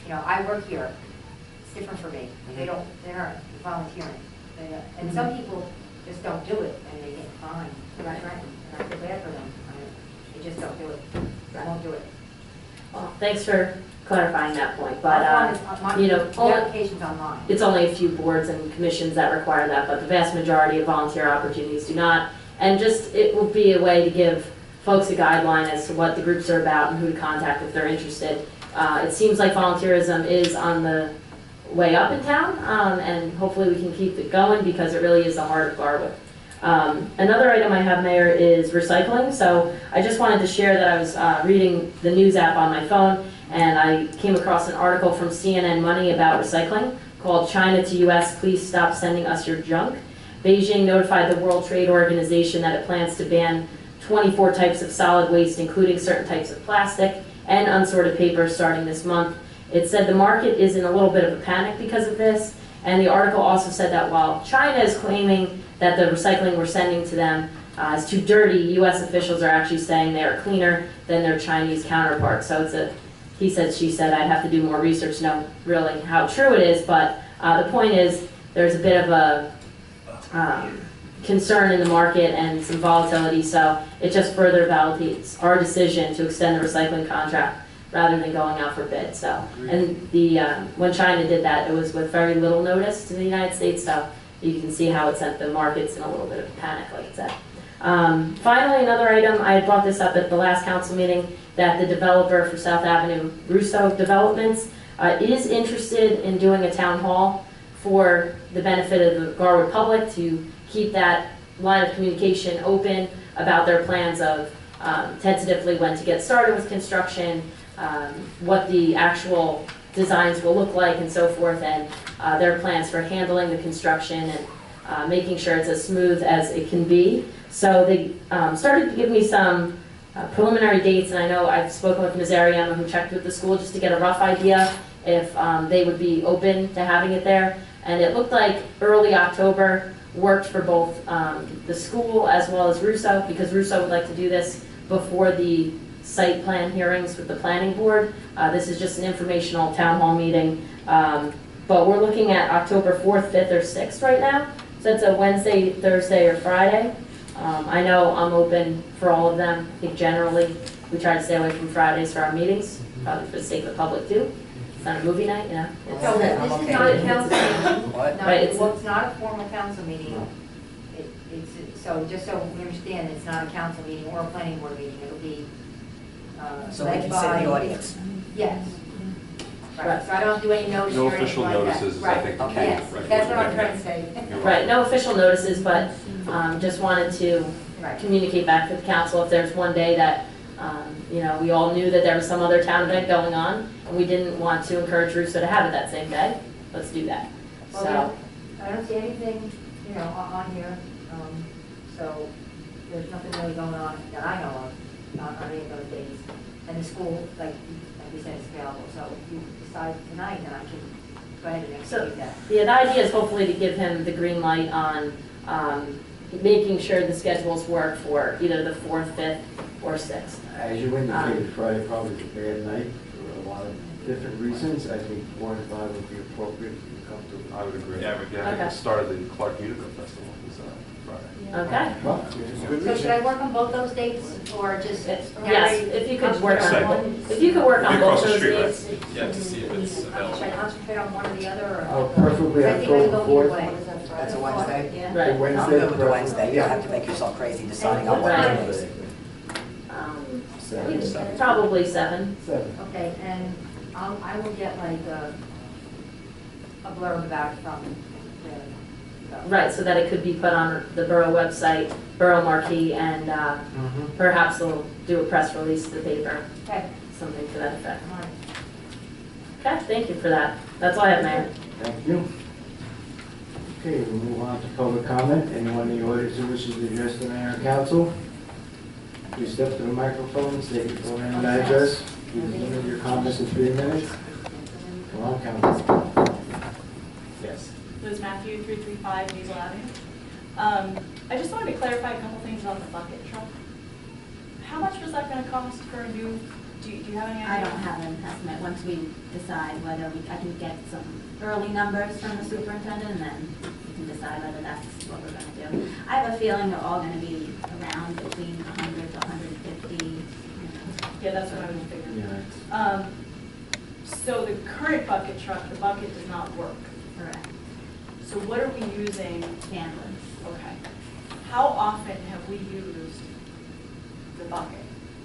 You know, I work here. It's different for me. They aren't volunteering. And some people just don't do it, and they get fined. Right. And I feel bad for them. They just don't do it. They won't do it. Well, thanks for clarifying that point, My but, you know, the application's online. it's only a few boards and commissions that require that, but the vast majority of volunteer opportunities do not. And just, it will be a way to give folks a guideline as to what the groups are about and who to contact if they're interested. It seems like volunteerism is on the way up in town, and hopefully we can keep it going because it really is the heart of Garwood. Another item I have, Mayor, is recycling. So I just wanted to share that I was reading the news app on my phone, and I came across an article from CNN Money about recycling called China to US, Please Stop Sending Us Your Junk. Beijing notified the World Trade Organization that it plans to ban 24 types of solid waste, including certain types of plastic and unsorted paper starting this month. It said the market is in a little bit of a panic because of this, and the article also said that while China is claiming that the recycling we're sending to them is too dirty, US officials are actually saying they are cleaner than their Chinese counterparts. So it's a he said, she said. I'd have to do more research to know really how true it is, but the point is there's a bit of a concern in the market and some volatility, so it just further validates our decision to extend the recycling contract rather than going out for bid. So, and the when China did that, it was with very little notice to the United States, so you can see how it sent the markets in a little bit of a panic, like it said. Finally, another item, I had brought this up at the last council meeting, that the developer for South Avenue, Russo Developments, is interested in doing a town hall for the benefit of the Garwood public to keep that line of communication open about their plans of tentatively when to get started with construction, what the actual designs will look like and so forth, and their plans for handling the construction and making sure it's as smooth as it can be. So they started to give me some preliminary dates, and I know I've spoken with Ms. Ariema, who checked with the school just to get a rough idea if they would be open to having it there. And it looked like early October worked for both the school as well as Russo, because Russo would like to do this before the site plan hearings with the planning board. This is just an informational town hall meeting, but we're looking at October 4th, 5th, or 6th right now. So it's a Wednesday, Thursday, or Friday. I know I'm open for all of them. I think generally we try to stay away from Fridays for our meetings, probably for the sake of the public too. It's not a movie night, you know. So this is not a council meeting. What? No, Right, well, it's not a formal council meeting. So just so we understand, it's not a council meeting or a planning board meeting. It'll be So we led can sit in by. the audience. Yes. Right. Right, so I don't have to do any notes No or anything official like that. notices is, I Right. think, the key. Okay. Yes, Right. that's what I'm trying to say. You're Right, no official notices, but just wanted to Right. communicate back to the council if there's one day that, you know, we all knew that there was some other town event going on, and we didn't want to encourage Russo to have it that same day. Let's do that. Well, So, I don't see anything, you know, on here, so there's nothing really going on that I know of on any of those days. And the school, like we said, is available, so if you decide tonight, then I can go ahead and So- execute that. yeah, the idea is hopefully to give him the green light on making sure the schedules work for either the 4th, 5th, or 6th. As you indicated, Friday probably is a bad night for a lot of different reasons. I think 4 and 5 would be appropriate if you come to. I would agree. Yeah, I would agree. I think Okay. it started the Clark Utica Festival was Friday. Okay? Well, So should I work on both those dates, or just? Yes, narrate- if you could work on Second. one, if you could work on Across both the those street, right? dates. Yeah, to see if it's Should I available. concentrate on one or the other, or? I'll preferably I have think I both go either fourth. way. That's a Wednesday? Yeah. Right. The I'm Wednesday. good with the Wednesday. You don't have to make yourself crazy deciding on what Right. day it is. Probably 7. 7. Okay, and I will get like a blurb about it from the. Right, so that it could be put on the borough website, borough marquee, and perhaps they'll do a press release to the paper, Okay, something to that effect. all right. Okay, thank you for that. That's all I have, Mayor. Thank you. Okay, we'll move on to public comment. Anyone in the audience who wishes to address the mayor and council, please step to the microphone, state your full name and address. Please limit your comments to 3 minutes. Come on, council. Yes. Liz Matthew, 335 Hazel Avenue. I just wanted to clarify a couple things about the bucket truck. How much was that going to cost for a new, do you have any idea? I don't have an estimate. Once we decide whether I can get some early numbers from the superintendent, and then we can decide whether that's what we're going to do. I have a feeling they're all going to be around between 100 to 150. Yeah, that's what I was figuring. Yeah. So the current bucket truck, the bucket does not work. Correct. So what are we using? Candlers. Okay. How often have we used the bucket?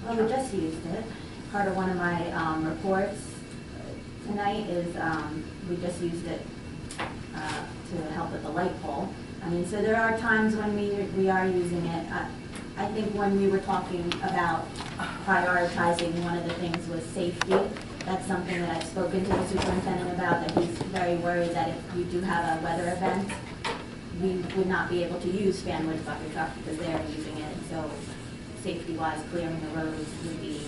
Well, we just used it. Part of one of my reports tonight is we just used it to help with the light pole. I mean, so there are times when we are using it. I think when we were talking about prioritizing, one of the things was safety. That's something that I've spoken to the superintendent about, that he's very worried that if we do have a weather event, we would not be able to use Fanwood's bucket truck because they're using it. So safety-wise, clearing the roads would be,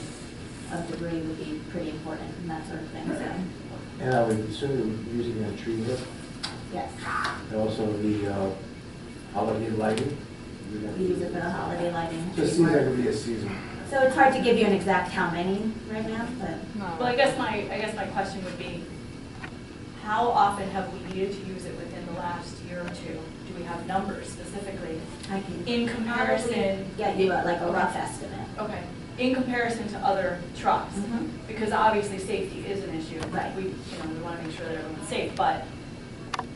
of debris would be pretty important and that sort of thing, so. And I would assume you're using a tree lift, Yes, and also the holiday lighting. we use it for the holiday lighting. So it seems like it would be a season. So it's hard to give you an exact how many right now, but Well, I guess my question would be, how often have we needed to use it within the last year or two? Do we have numbers specifically? I can In comparison. probably get you like a rough estimate. Okay, in comparison to other trucks, Mhm. because obviously safety is an issue. Right. We want to make sure that everyone's safe, but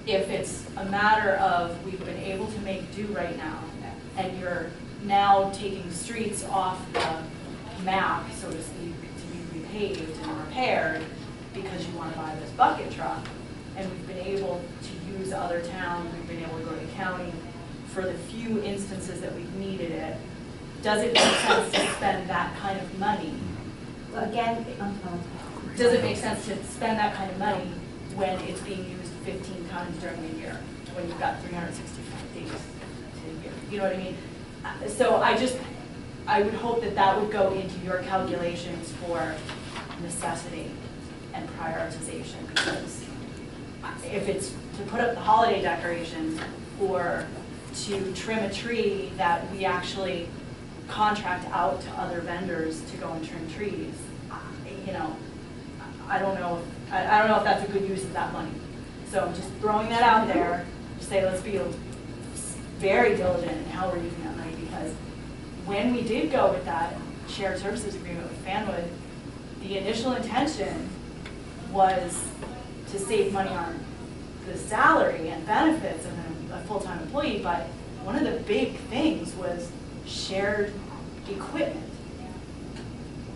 if it's a matter of we've been able to make do right now, and you're now taking streets off the map, so to speak, to be repaved and repaired because you want to buy this bucket truck, and we've been able to use other towns, we've been able to go to the county for the few instances that we've needed it, does it make sense to spend that kind of money? Well, again, Does it make sense to spend that kind of money when it's being used 15 times during the year, when you've got 365 days to a year? You know what I mean? So I would hope that that would go into your calculations for necessity and prioritization, because if it's to put up the holiday decorations or to trim a tree that we actually contract out to other vendors to go and trim trees, I don't know if that's a good use of that money. So I'm just throwing that out there to say let's be very diligent in how we're using that money, because when we did go with that shared services agreement with Fanwood, the initial intention was to save money on the salary and benefits of a full-time employee, but one of the big things was shared equipment.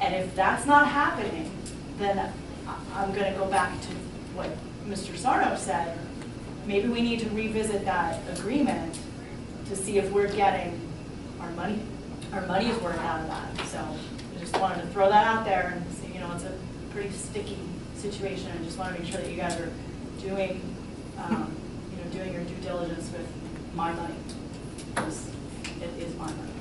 And if that's not happening, then I'm going to go back to what Mr. Sarno said. Maybe we need to revisit that agreement to see if we're getting our money's worth out of that. So I just wanted to throw that out there and say, it's a pretty sticky situation. I just want to make sure that you guys are doing, doing your due diligence with my money, because it is my money.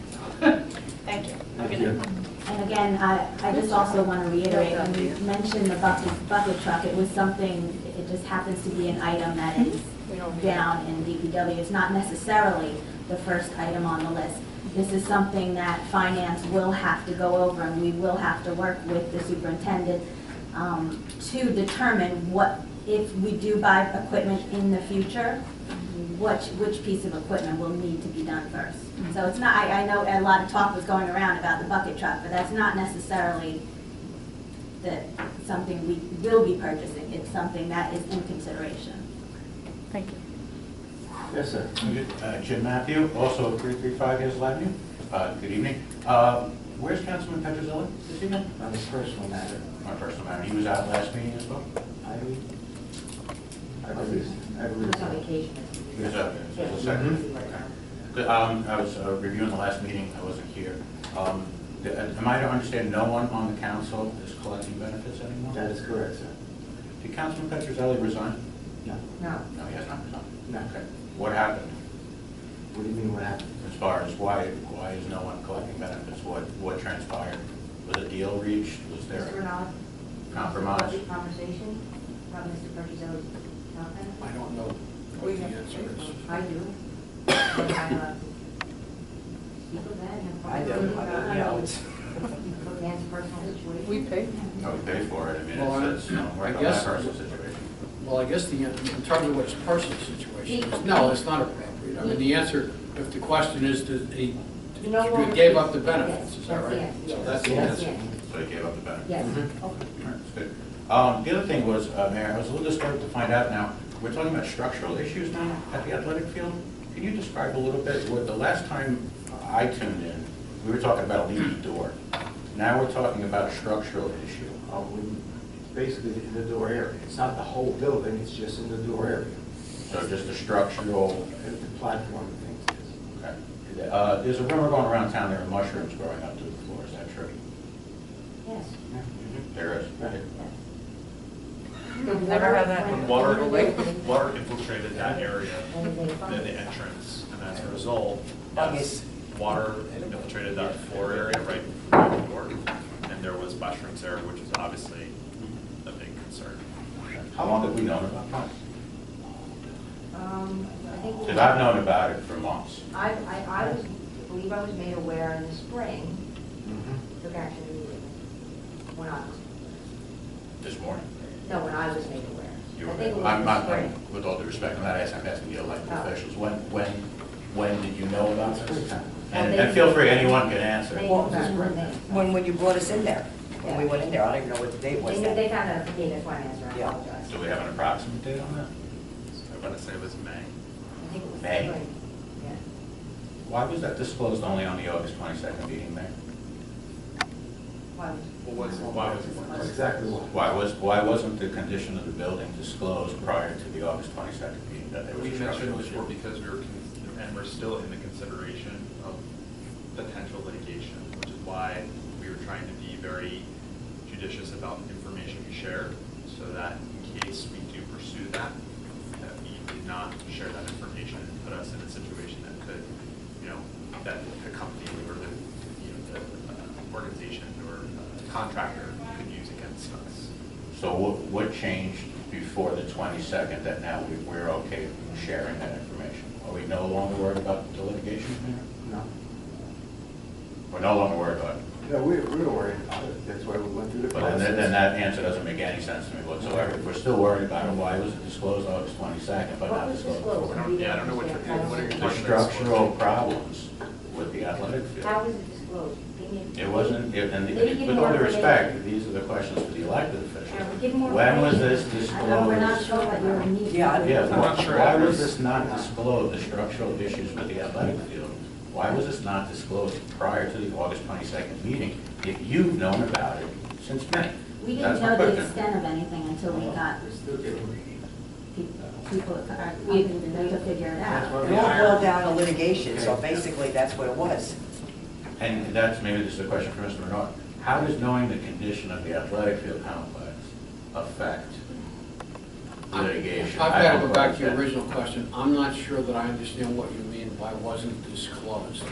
So thank you. Have a good night. and again, I just also want to reiterate, when we mentioned the bucket truck, it was something, it just happens to be an item that is down in DPW. It's not necessarily the first item on the list. This is something that finance will have to go over, and we will have to work with the superintendent to determine what, if we do buy equipment in the future, which piece of equipment will need to be done first. So it's not, I know a lot of talk was going around about the bucket truck, but that's not necessarily something we will be purchasing. It's something that is in consideration. Thank you. Yes, sir. Jim Matthew, also 335 Hazel Avenue. Good evening. Where's Councilman Petrozelli this evening? On this personal matter, My personal matter. He was out last meeting as well? I believe so. He was out there. So the second. Okay. I was reviewing the last meeting. I wasn't here. Am I to understand no one on the council is collecting benefits anymore? That is correct, sir. Did Councilman Petrozelli resign? No. No. No, he has not resigned. No. Okay. What happened? What do you mean, what happened? As far as why is no one collecting benefits? What transpired? Was a deal reached? Was there Mr. Renaud? compromise? Public conversation about Mr. Petrozelli's health benefits? I don't know what the answer is. I do. Am I allowed to speak with that? I do, it's. Dan's personal situation? We pay. No, we pay for it. I mean, Well, it's work I on that guess- personal situation. Well, I guess in terms of what his personal situation is, no, it's not appropriate. I mean, the answer, if the question is, did he No longer- gave up the benefits, is that right? Yes, So yes, that's the yes, answer. yes. So he gave up the benefit. Yes. All right, that's good. The other thing was, Mayor, I was a little disturbed to find out now, we're talking about structural issues now at the athletic field. Can you describe a little bit, the last time I tuned in, we were talking about a leaky door. Now we're talking about a structural issue. It's basically in the door area. It's not the whole building, it's just in the door area. So just a structural, The platform and things. okay. There's a rumor going around town there are mushrooms growing up through the floor, is that true? Yes. There is. Never had that. Water infiltrated that area, the entrance, and as a result, yes, water infiltrated that floor area right by the door, and there was mushrooms there, which is obviously a big concern. How long have we known about that? I think. Because I've known about it for months. I believe I was made aware in the spring, took action immediately, when I was, This morning. no, when I was made aware. You I were, think it was I'm in the not, spring. with all due respect, I'm not asking, I'm asking the elected Oh. officials. When did you know about this? Well, And they- and feel free, anyone can answer. They Well, knew about it when they- When you brought us in there, when we went in there, I don't even know what the date was They then. they found out, okay, that's why I answered, I Yeah. apologize. Do we have an approximate date on that? I'm gonna say it was May. I think it was May. spring. Yeah. Why was that disclosed only on the August 22nd meeting there? Why Why was it? That's exactly why. Why wasn't the condition of the building disclosed prior to the August 22nd meeting that there was We a mentioned structural before issue? because and we're still in the consideration of potential litigation, which is why we were trying to be very judicious about the information we shared, so that in case we do pursue that we did not share that information and put us in a situation that could, that the company or the organization or contractor could use against us. So what changed before the 22nd that now we're okay sharing that information? Are we no longer worried about the litigation here? No. We're no longer worried about it. No, we were worried about it. That's why we went through the But process. then that answer doesn't make any sense to me whatsoever. If we're still worried about it, why was it disclosed August 22nd but What not was disclosed disclosed? before? We I don't know what didn't you're- what are you understand. The structural problems with the athletic field. How was it disclosed? Give me- It wasn't, Maybe give with more all due respect, information. these are the questions for the elected Yeah, officials. but give more When was information. this I know we're not disclosed? sure what your needs. Yeah, I- Yeah, I'm not sure why either. was this not disclosed, the structural issues with the athletic field? Why was this not disclosed prior to the August 22nd meeting if you've known about it since May? We That's didn't my know the question. extent of anything until we got We're still getting. people to figure it That's out. why It we all hired- boiled down to litigation, so Okay. basically that's what it was. And that's, maybe this is a question for Mr. Bernard. How does knowing the condition of the athletic field complex affect litigation? I've I got to don't go back to your understand. original question. I'm not sure that I understand what you mean by wasn't disclosed.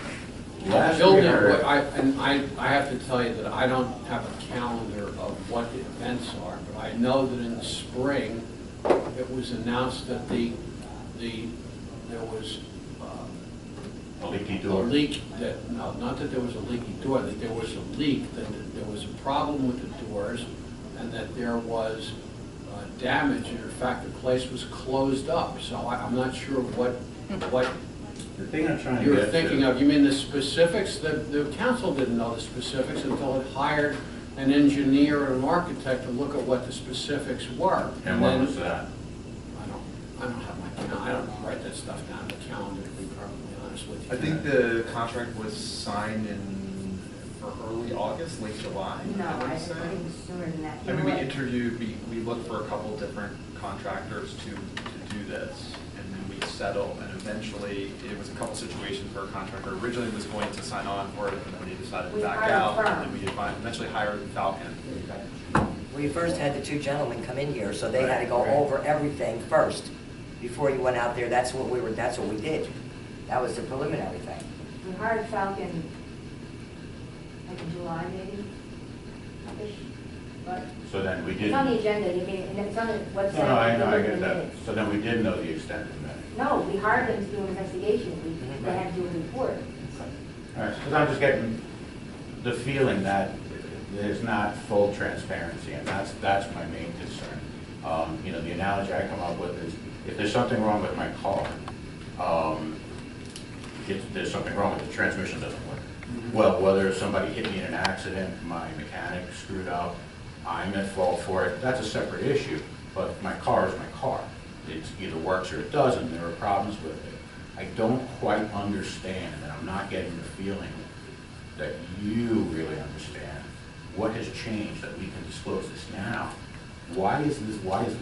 Last we Building, heard, I have to tell you that I don't have a calendar of what the events are, but I know that in the spring, it was announced that there was a leaky a door. leak, that, no, not that there was a leaky door, that there was a leak, that there was a problem with the doors, and that there was damage, and in fact, the place was closed up. So I'm not sure what The thing I'm trying to you're get thinking to, of. You mean the specifics? The council didn't know the specifics until it hired an engineer and an architect to look at what the specifics were. and what then- was that? I don't have my, I don't write that stuff down in the calendar, to be perfectly honest with you. I think the contract was signed for early August, late July. No, I would I say. think it was sooner than that. I mean, we interviewed, we looked for a couple different contractors to do this, and then we settled, and eventually, it was a couple situations where a contractor originally was going to sign on for it, and then they decided to We back hired a out, firm. and then we eventually hired Falcon. We first had the two gentlemen come in here, so they had to go over everything first before you went out there. That's what we did. That was the preliminary thing. We hired Falcon, like in July maybe, ish, but So then we it's didn't. on the agenda, you mean, and it's on the website. No, I know, I you get can that. look at it. So then we did know the extent of that. No, we hired them to do an investigation, they had to do a report. All right, because I'm just getting the feeling that there's not full transparency, and that's my main concern. The analogy I come up with is, if there's something wrong with my car, if there's something wrong with the transmission doesn't work. Well, whether somebody hit me in an accident, my mechanic screwed up, I'm at fault for it, that's a separate issue. But my car is my car. It either works or it doesn't. There are problems with it. I don't quite understand, and I'm not getting the feeling that you really understand what has changed, that we can disclose this now. Why is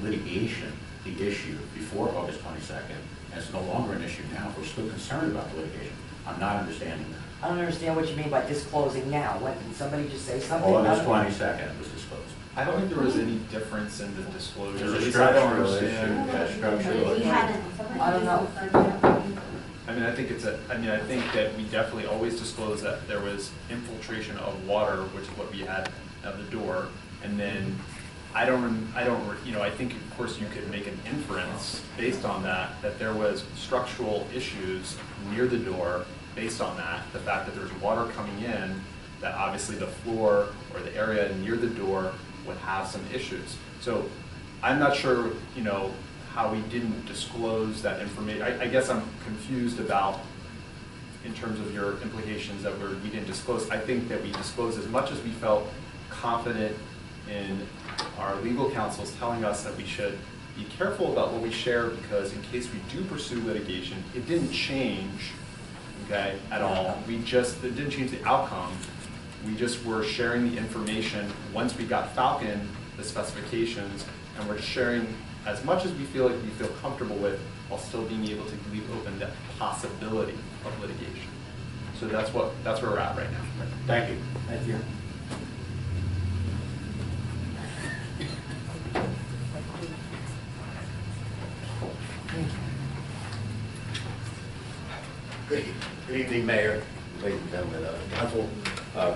litigation the issue before August 22nd, and it's no longer an issue now? We're still concerned about the litigation. I'm not understanding that. I don't understand what you mean by disclosing now. When, did somebody just say something? August 22nd it was disclosed. I don't think there was any difference in the disclosure. There's a At least I don't structural issue. understand. Yeah, structural We issue. haven't. I don't know. I mean, I think I think that we definitely always disclose that there was infiltration of water, which is what we had at the door. And then I think of course you could make an inference based on that there was structural issues near the door based on that. The fact that there's water coming in, that obviously the floor or the area near the door would have some issues. So I'm not sure, how we didn't disclose that information. I guess I'm confused about, in terms of your implications that we didn't disclose. I think that we disclosed as much as we felt confident in our legal counsels telling us that we should be careful about what we share, because in case we do pursue litigation, it didn't change, okay, at all. It didn't change the outcome. We just were sharing the information once we got Falcon, the specifications, and we're sharing as much as we feel comfortable with, while still being able to leave open the possibility of litigation. So that's where we're at right now. Thank you. Thank you. Good evening, Mayor, ladies and gentlemen of the council.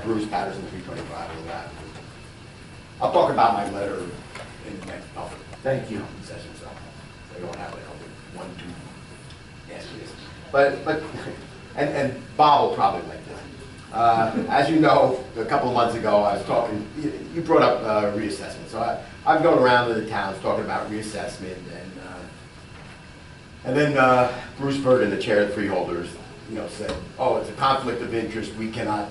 Bruce Patterson, 325 Little Avenue. I'll talk about my letter in the next public Thank you. session, so we don't have like a 1, 2 answer this. But and Bob will probably like this. As you know, a couple of months ago, I was talking. You brought up reassessment, so I'm going around to the towns talking about reassessment, and then Bruce Burden, the chair of the freeholders, said, "Oh, it's a conflict of interest. We cannot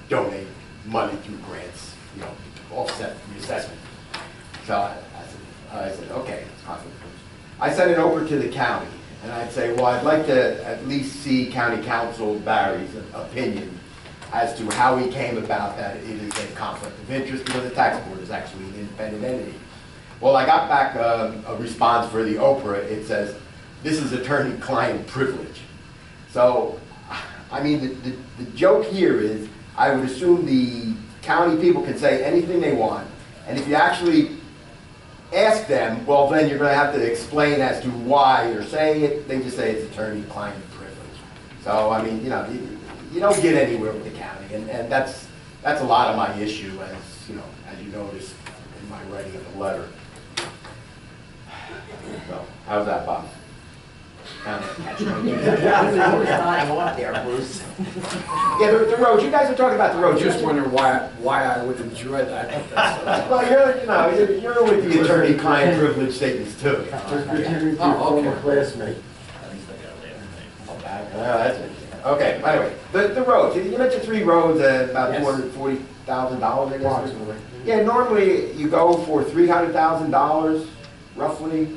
donate money through grants, to offset reassessment." So I said, okay, it's conflict of interest. I sent it over to the county, and I'd say, well, I'd like to at least see County Council Barry's opinion as to how he came about that it is a conflict of interest, because the tax board is actually an independent entity. Well, I got back a response for the Oprah. It says, this is attorney-client privilege. So, I mean, the joke here is, I would assume the county people can say anything they want, and if you actually ask them, well, then you're going to have to explain as to why you're saying it. They just say it's attorney-client privilege. So, I mean, you don't get anywhere with the county, and that's a lot of my issue, as you noticed in my writing of the letter. So, how's that, Bob? I was not on there, Bruce. Yeah, the roads. You guys are talking about the I roads. just wonder why I would enjoy that. Well, you're with the attorney-client privilege statements too. Just pretending to be a Oh, okay. former classmate. That's it. Okay, anyway, the roads. You mentioned 3 roads at about Yes. $240,000, I guess. Approximately. Yeah, normally you go for $300,000, roughly.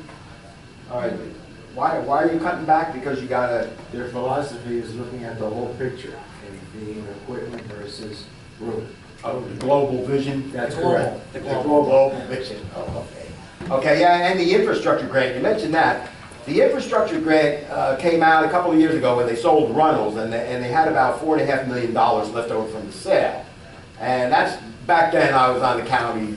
All right, why are you cutting back? Because you gotta. Their philosophy is looking at the whole picture and being equipment versus road. Oh, the global vision. That's The global- correct. The global vision. Oh, okay. Okay, yeah, and the infrastructure grant. You mentioned that. The infrastructure grant came out a couple of years ago when they sold Runnels, and they had about $4.5 million left over from the sale. And that's back then. I was on the county's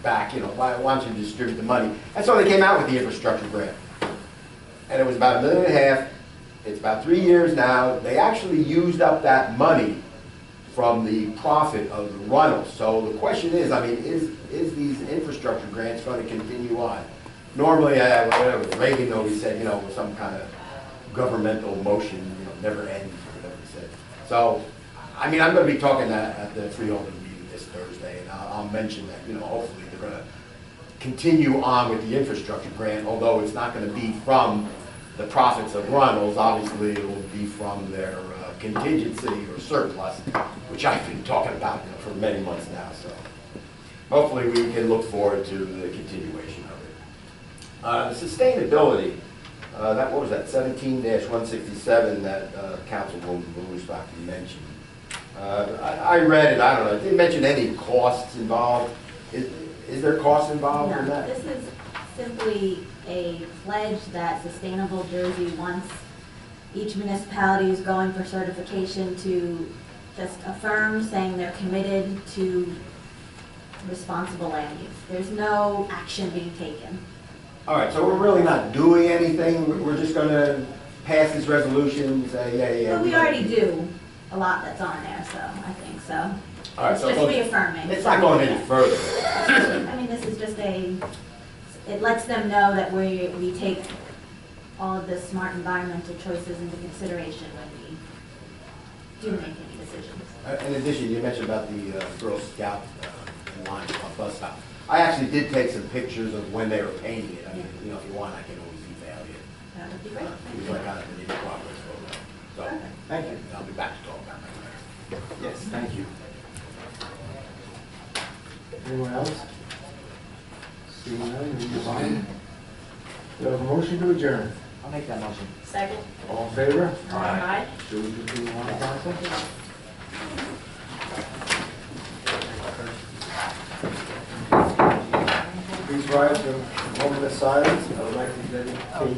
back. Why don't you distribute the money? And so they came out with the infrastructure grant. And it was about $1.5 million. It's about 3 years now. They actually used up that money from the profit of the Runnels. So the question is, I mean, is these infrastructure grants going to continue on? Normally, whatever Reagan always said, some kind of governmental motion, never ends, or whatever he said. So, I mean, I'm going to be talking at the freeholder meeting this Thursday, and I'll mention that, hopefully they're going to continue on with the infrastructure grant, although it's not going to be from the profits of Runnels. Obviously, it will be from their contingency or surplus, which I've been talking about for many months now. So hopefully we can look forward to the continuation of it. The sustainability, what was that, 17-167 that Councilwoman Blumenstock mentioned. I read it, I don't know, it didn't mention any costs involved. Is there costs involved in No, that? this is simply a pledge that Sustainable Jersey wants each municipality is going for certification to just affirm saying they're committed to responsible land use. There's no action being taken. All right, so we're really not doing anything, we're just gonna pass this resolution and say, yeah. But we already do a lot that's on there, so I think so. All right, It's so just reaffirming. it's not going any further. I mean, this is just it lets them know that we take all of the smart environmental choices into consideration when we do make any decisions. In addition, you mentioned about the Girl Scout line bus stop. I actually did take some pictures of when they were painting it. I mean, you know, if you want, I can always email you. That would be great. It was like kind of an in-progress photo. So, Perfect. Thank you. I'll be back to talk about that. Yes, thank you. Anyone else? Seeing none, we move on. Do I have a motion to adjourn? I'll make that motion. Second? All in favor? Aye. Should we continue on, council? Please rise for a moment of silence. I would like to dedicate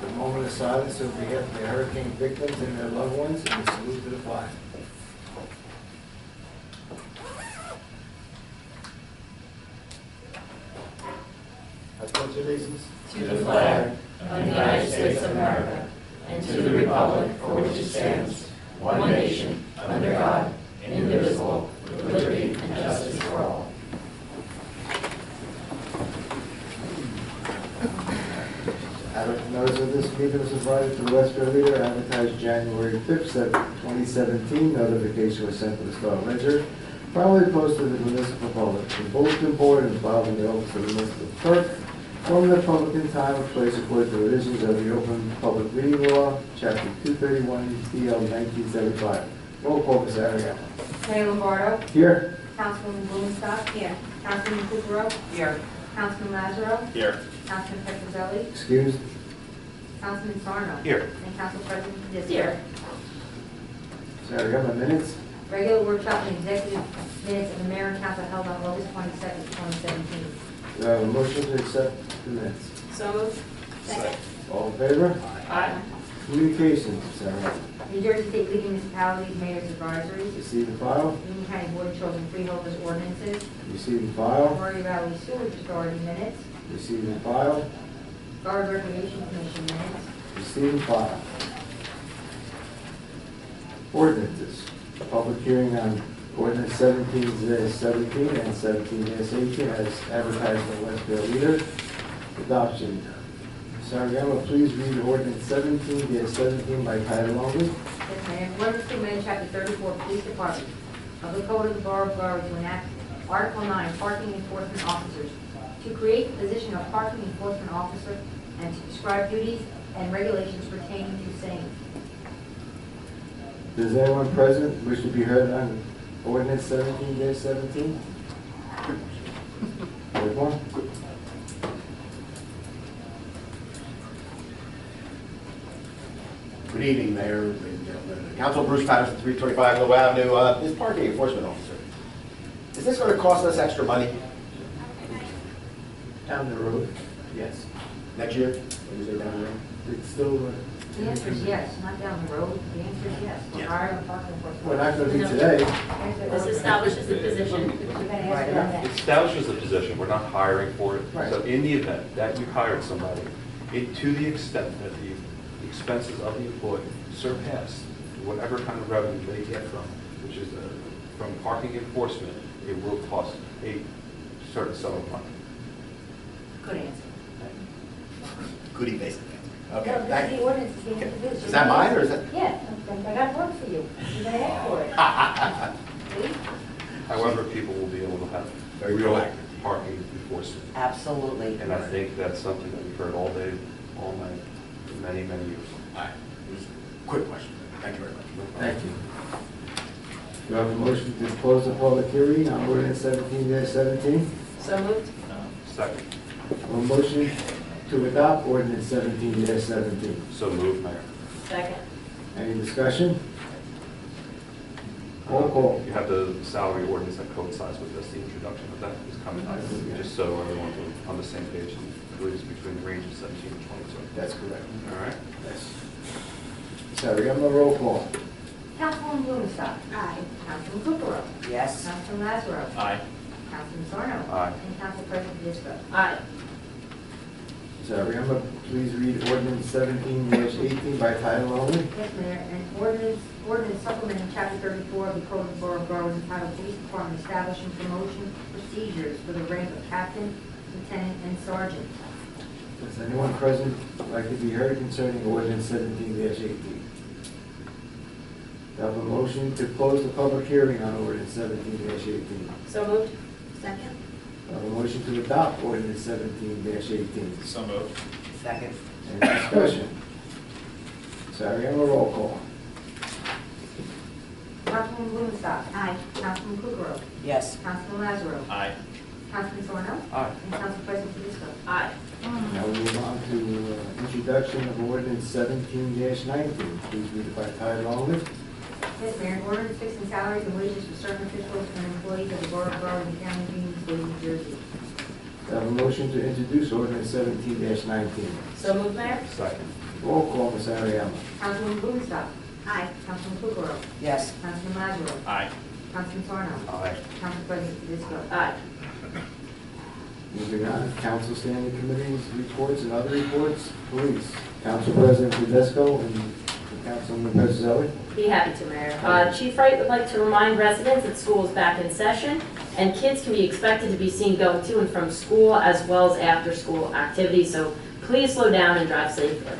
the moment of silence so we have the hurricane victims and their loved ones, and a salute to the flag. I pledge allegiance To the flag of the United States of America and to the republic for which it stands, one nation, under God, indivisible, with liberty and justice for all. Notice of this meeting was provided to the Westfield Leader, advertised January 5th, 2017. Notification was sent to the Star Ledger, promptly posted in the municipal public, the bulletin board, and filed in the office of the municipal clerk. From the public in time and place according to the provisions of the Open Public Meeting Law, Chapter 231, DL 1975. Roll call, Ms. Arietta. Mayor Lombardo. Here. Councilwoman Blumenstock. Here. Councilman Kukrow. Here. Councilman Lazaro. Here. Councilman Petrozelli. Excused. Councilman Sarno. Here. And Council President Dizzy. Here. Ms. Arietta, my minutes. Regular workshop and executive minutes of the mayor and council held on August 22nd, 2017. Do I have a motion to accept the minutes? So moved. Second. All in favor? Aye. Communications, Ms. Arietta. New Jersey State League of Municipalities Mayor's Advisories. Receive and file. Union County Board of Children Freeholders Ordinances. Receive and file. Maury Valley Sewage Authority minutes. Receive and file. Guard Recreation Commission minutes. Receive and file. Ordinances. Public hearing on ordinance 17-17 and 17-18 as advertised in the Westfield Leader. Adoption. Sargama, please read ordinance 17-17 by title only. Yes, Mayor. Ordinance to amend Chapter 34 Police Department of the Code of the Borough of Borough to enact Article 9 Parking Enforcement Officers, to create the position of Parking Enforcement Officer and to describe duties and regulations pertaining to same. Does anyone present wish to be heard on ordinance 17-17? Anyone? Good evening, Mayor, ladies and gentlemen. Council Bruce Patterson, 325 Low Avenue. This parking enforcement officer, is this going to cost us extra money Down the road, yes. next year? When you say down the road? It's still, The answer is yes, not down the road. The answer is yes. We're Yes. hiring a parking enforcement. we're not going to be today. This establishes the position. You're gonna ask about that. It establishes the position, we're not hiring for it. Right. So in the event that you hired somebody, to the extent that the expenses of the employee surpass whatever kind of revenue they get from, which is from parking enforcement, it will cost a certain sum of money. Good answer. Goodie basic. No, Okay, this thank is you. the ordinance being introduced. Is that mine or is that? Yeah, I got work for you. You're gonna ask for it. See? However, people will be able to have Very real proactive. parking enforcement. Absolutely. And I think that's something that we've heard all day, all night, for many, many years. All right, it was a quick question. Thank you very much. Thank you. Do I have a motion to close the public hearing on ordinance 17-17? So moved. Second. A motion to adopt ordinance 17-17. So moved, Mayor. Second. Any discussion? Roll call. You have the salary ordinance that coincides with this, the introduction of that is coming up, just so everyone's on the same page and agrees between the range of 17 and 22. That's correct. All right? Yes. Sorry, I'm a roll call. Councilwoman Blumenstock. Aye. Councilman Kukrow. Yes. Councilman Lazaro. Aye. Councilman Sarno. Aye. And Council President Vizco. Aye. Sorry, I'm a, please read ordinance 17-18 by title only. Yes, Mayor, and ordinance supplementing chapter 34 of the Code of the Borough of Berlin entitled Police Department Establishing Promotion Procedures for the rank of captain, lieutenant, and sergeant. Does anyone present like to be heard concerning ordinance 17-18? Have a motion to close the public hearing on ordinance 17-18. So moved. Second? Have a motion to adopt ordinance 17-18. So moved. Second. Any discussion? Sorry, I'm a roll call. Councilwoman Blumenstock. Aye. Councilman Kukrow. Yes. Councilman Lazaro. Aye. Councilman Sarno. Aye. And Council President Vizco. Aye. Now we move on to introduction of ordinance 17-19. Please read it by title only. Yes, Mayor, an ordinance fixing salaries and wages for certain officials and employees of the Borough of Berlin and County of Union, State of New Jersey. Have a motion to introduce ordinance 17-19. So moved, Mayor? Second. Roll call, Ms. Ariano. Councilwoman Blumenstock. Aye. Councilman Kukrow. Yes. Councilman Lazaro. Aye. Councilman Sarno. Aye. Council President Vizco. Aye. Moving on, council standing committees, reports, and other reports. Please, Council President Tedesco and Councilman Petrozelli. Be happy to, Mayor. Chief Wright would like to remind residents that school is back in session, and kids can be expected to be seen going to and from school as well as after-school activities, so please slow down and drive safely.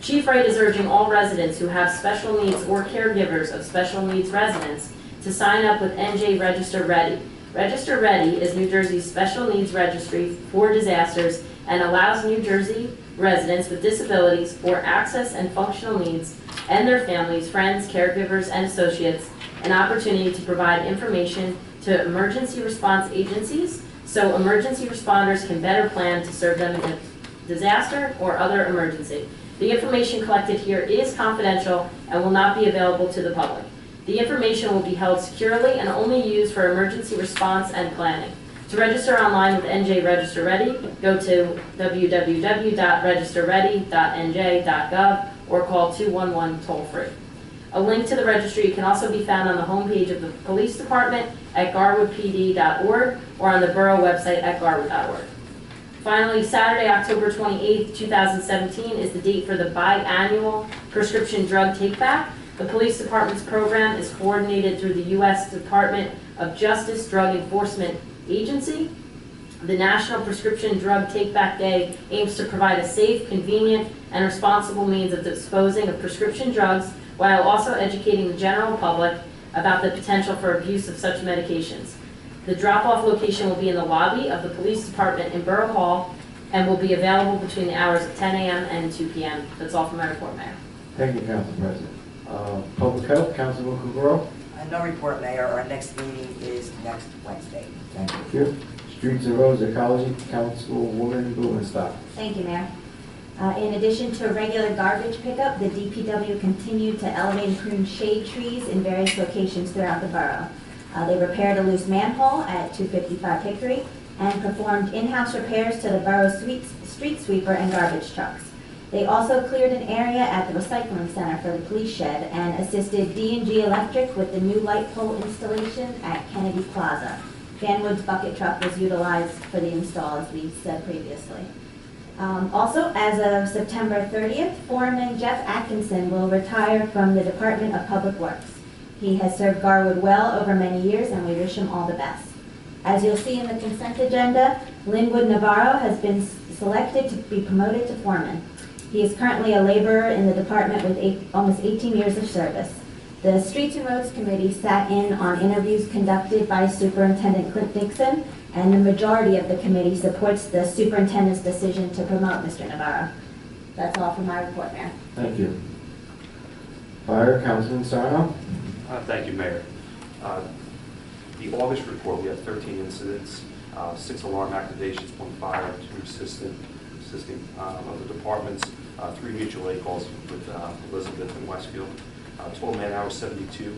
Chief Wright is urging all residents who have special needs or caregivers of special needs residents to sign up with NJ Register Ready. Register Ready is New Jersey's special needs registry for disasters and allows New Jersey residents with disabilities or access and functional needs and their families, friends, caregivers, and associates an opportunity to provide information to emergency response agencies so emergency responders can better plan to serve them in a disaster or other emergency. The information collected here is confidential and will not be available to the public. The information will be held securely and only used for emergency response and planning. To register online with NJ Register Ready, go to www.registerready.nj.gov or call 211 toll-free. A link to the registry can also be found on the homepage of the police department at garwoodpd.org or on the borough website at garwood.org. Finally, Saturday, October 28th, 2017 is the date for the biannual prescription drug take-back. The police department's program is coordinated through the U.S. Department of Justice Drug Enforcement Agency. The National Prescription Drug Take-Back Day aims to provide a safe, convenient, and responsible means of disposing of prescription drugs while also educating the general public about the potential for abuse of such medications. The drop-off location will be in the lobby of the police department in Borough Hall and will be available between the hours of 10 a.m. and 2 p.m. That's all for my report, Mayor. Thank you, Council President. Public Health, Councilman Kukrow. No report, Mayor. Our next meeting is next Wednesday. Thank you. Streets and Roads Ecology, Councilwoman Blumenstock. Thank you, Mayor. In addition to regular garbage pickup, the DPW continued to elevate and prune shade trees in various locations throughout the borough. They repaired a loose manhole at 255 Hickory and performed in-house repairs to the borough's street sweeper and garbage trucks. They also cleared an area at the recycling center for the police shed and assisted D&G Electric with the new light pole installation at Kennedy Plaza. Vanwood's bucket truck was utilized for the install, as we said previously. Also, as of September 30th, Foreman Jeff Atkinson will retire from the Department of Public Works. He has served Garwood well over many years, and we wish him all the best. As you'll see in the consent agenda, Linwood Navarro has been selected to be promoted to foreman. He is currently a laborer in the department with almost 18 years of service. The Streets and Roads Committee sat in on interviews conducted by Superintendent Clint Dixon, and the majority of the committee supports the superintendent's decision to promote Mr. Navarro. That's all for my report, Mayor. Thank you. Fire, Councilman Sarno. Thank you, Mayor. The August report, we had 13 incidents, 6 alarm activations, 1 fire, 2 assisting other departments, 3 mutual aid calls with Elizabeth and Westfield. Total man hours 72.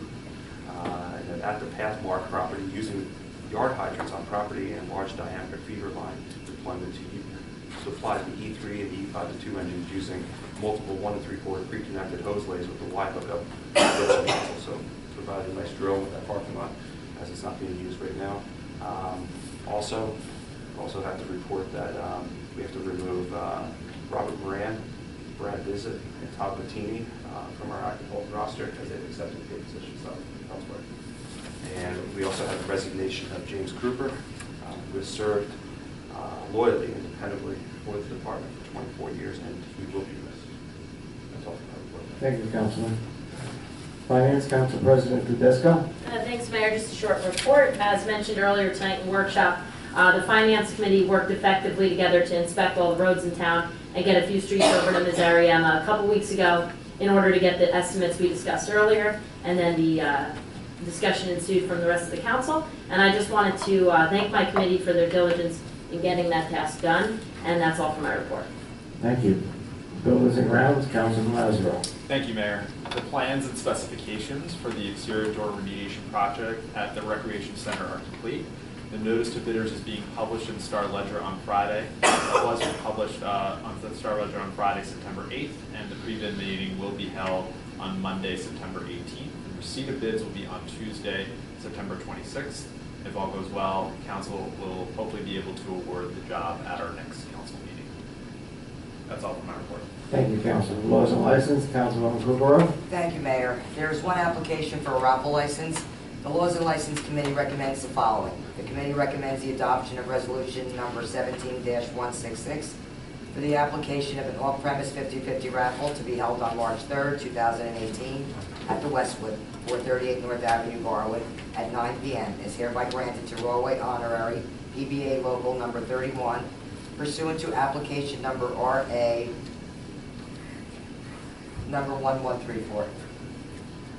And then at the path mark property, using yard hydrants on property and large diameter feeder line deployment to supply the E3 and E5 to 2 engines using multiple 1 3/4 pre-connected hose lays with a Y hookup. So to provide a nice drill with that parking lot as it's not being used right now. Also have to report that we have to remove Robert Moran, Brad Visit, and Todd Bettini from our active hold roster as they've accepted paid positions elsewhere. And we also have the resignation of James Kruper, who has served loyally and independently for the department for 24 years, and he will be missed. That's all for my report. Thank you, Councilman. Finance Council President Tedesco. Thanks, Mayor. Just a short report. As mentioned earlier tonight in workshop, the Finance Committee worked effectively together to inspect all the roads in town and get a few streets over to Missourium a couple weeks ago in order to get the estimates we discussed earlier, and then the discussion ensued from the rest of the council. And I just wanted to thank my committee for their diligence in getting that task done, and that's all for my report. Thank you. Buildings and Grounds, Councilman Lazaro. Thank you, Mayor. The plans and specifications for the exterior door remediation project at the Recreation Center are complete. The notice to bidders is being published in Star Ledger on Friday. It was published on the Star Ledger on Friday, September 8th, and the pre-bid meeting will be held on Monday, September 18th. The receipt of bids will be on Tuesday, September 26th. If all goes well, council will hopefully be able to award the job at our next council meeting. That's all for my report. Thank you, Councilman. Laws and License, Councilwoman Kukrow. Thank you, Mayor. There is one application for a raffle license. The Laws and License Committee recommends the following. The committee recommends the adoption of resolution number 17-166 for the application of an off-premise 50/50 raffle to be held on March 3rd, 2018 at the Westwood, 438 North Avenue, Garwood, at 9 p.m. is hereby granted to Rawway Honorary PBA Local number 31 pursuant to application number RA number 1134.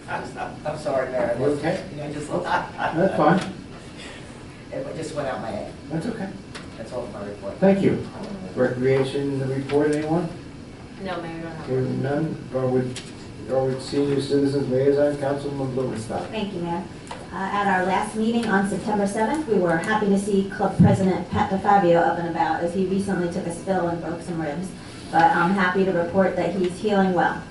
I'm sorry, Mayor. You okay? I just, That's fine. it just went out my head. That's okay. That's all for my report. Thank you. Recreation report, anyone? No, Mayor, I don't have Hearing none. Garwood Senior Citizens Liaison, Councilman Blumenstock. Thank you, Mayor. At our last meeting on September 7th, we were happy to see Club President Pat DeFabio up and about as he recently took a spill and broke some ribs. But I'm happy to report that he's healing well.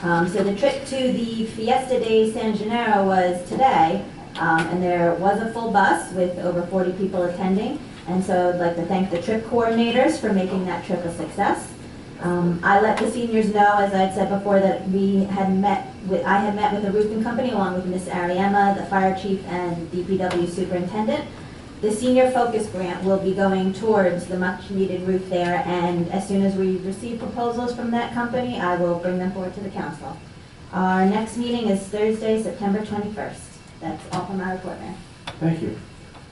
So the trip to the Fiesta de San Gennaro was today, and there was a full bus with over 40 people attending. And so I'd like to thank the trip coordinators for making that trip a success. I let the seniors know, as I had said before, that I had met with the roofing company along with Miss Ariema, the fire chief, and DPW superintendent. The senior focus grant will be going towards the much needed roof there, and as soon as we receive proposals from that company, I will bring them forward to the council. Our next meeting is Thursday, September 21st. That's all for my report, Mayor. Thank you.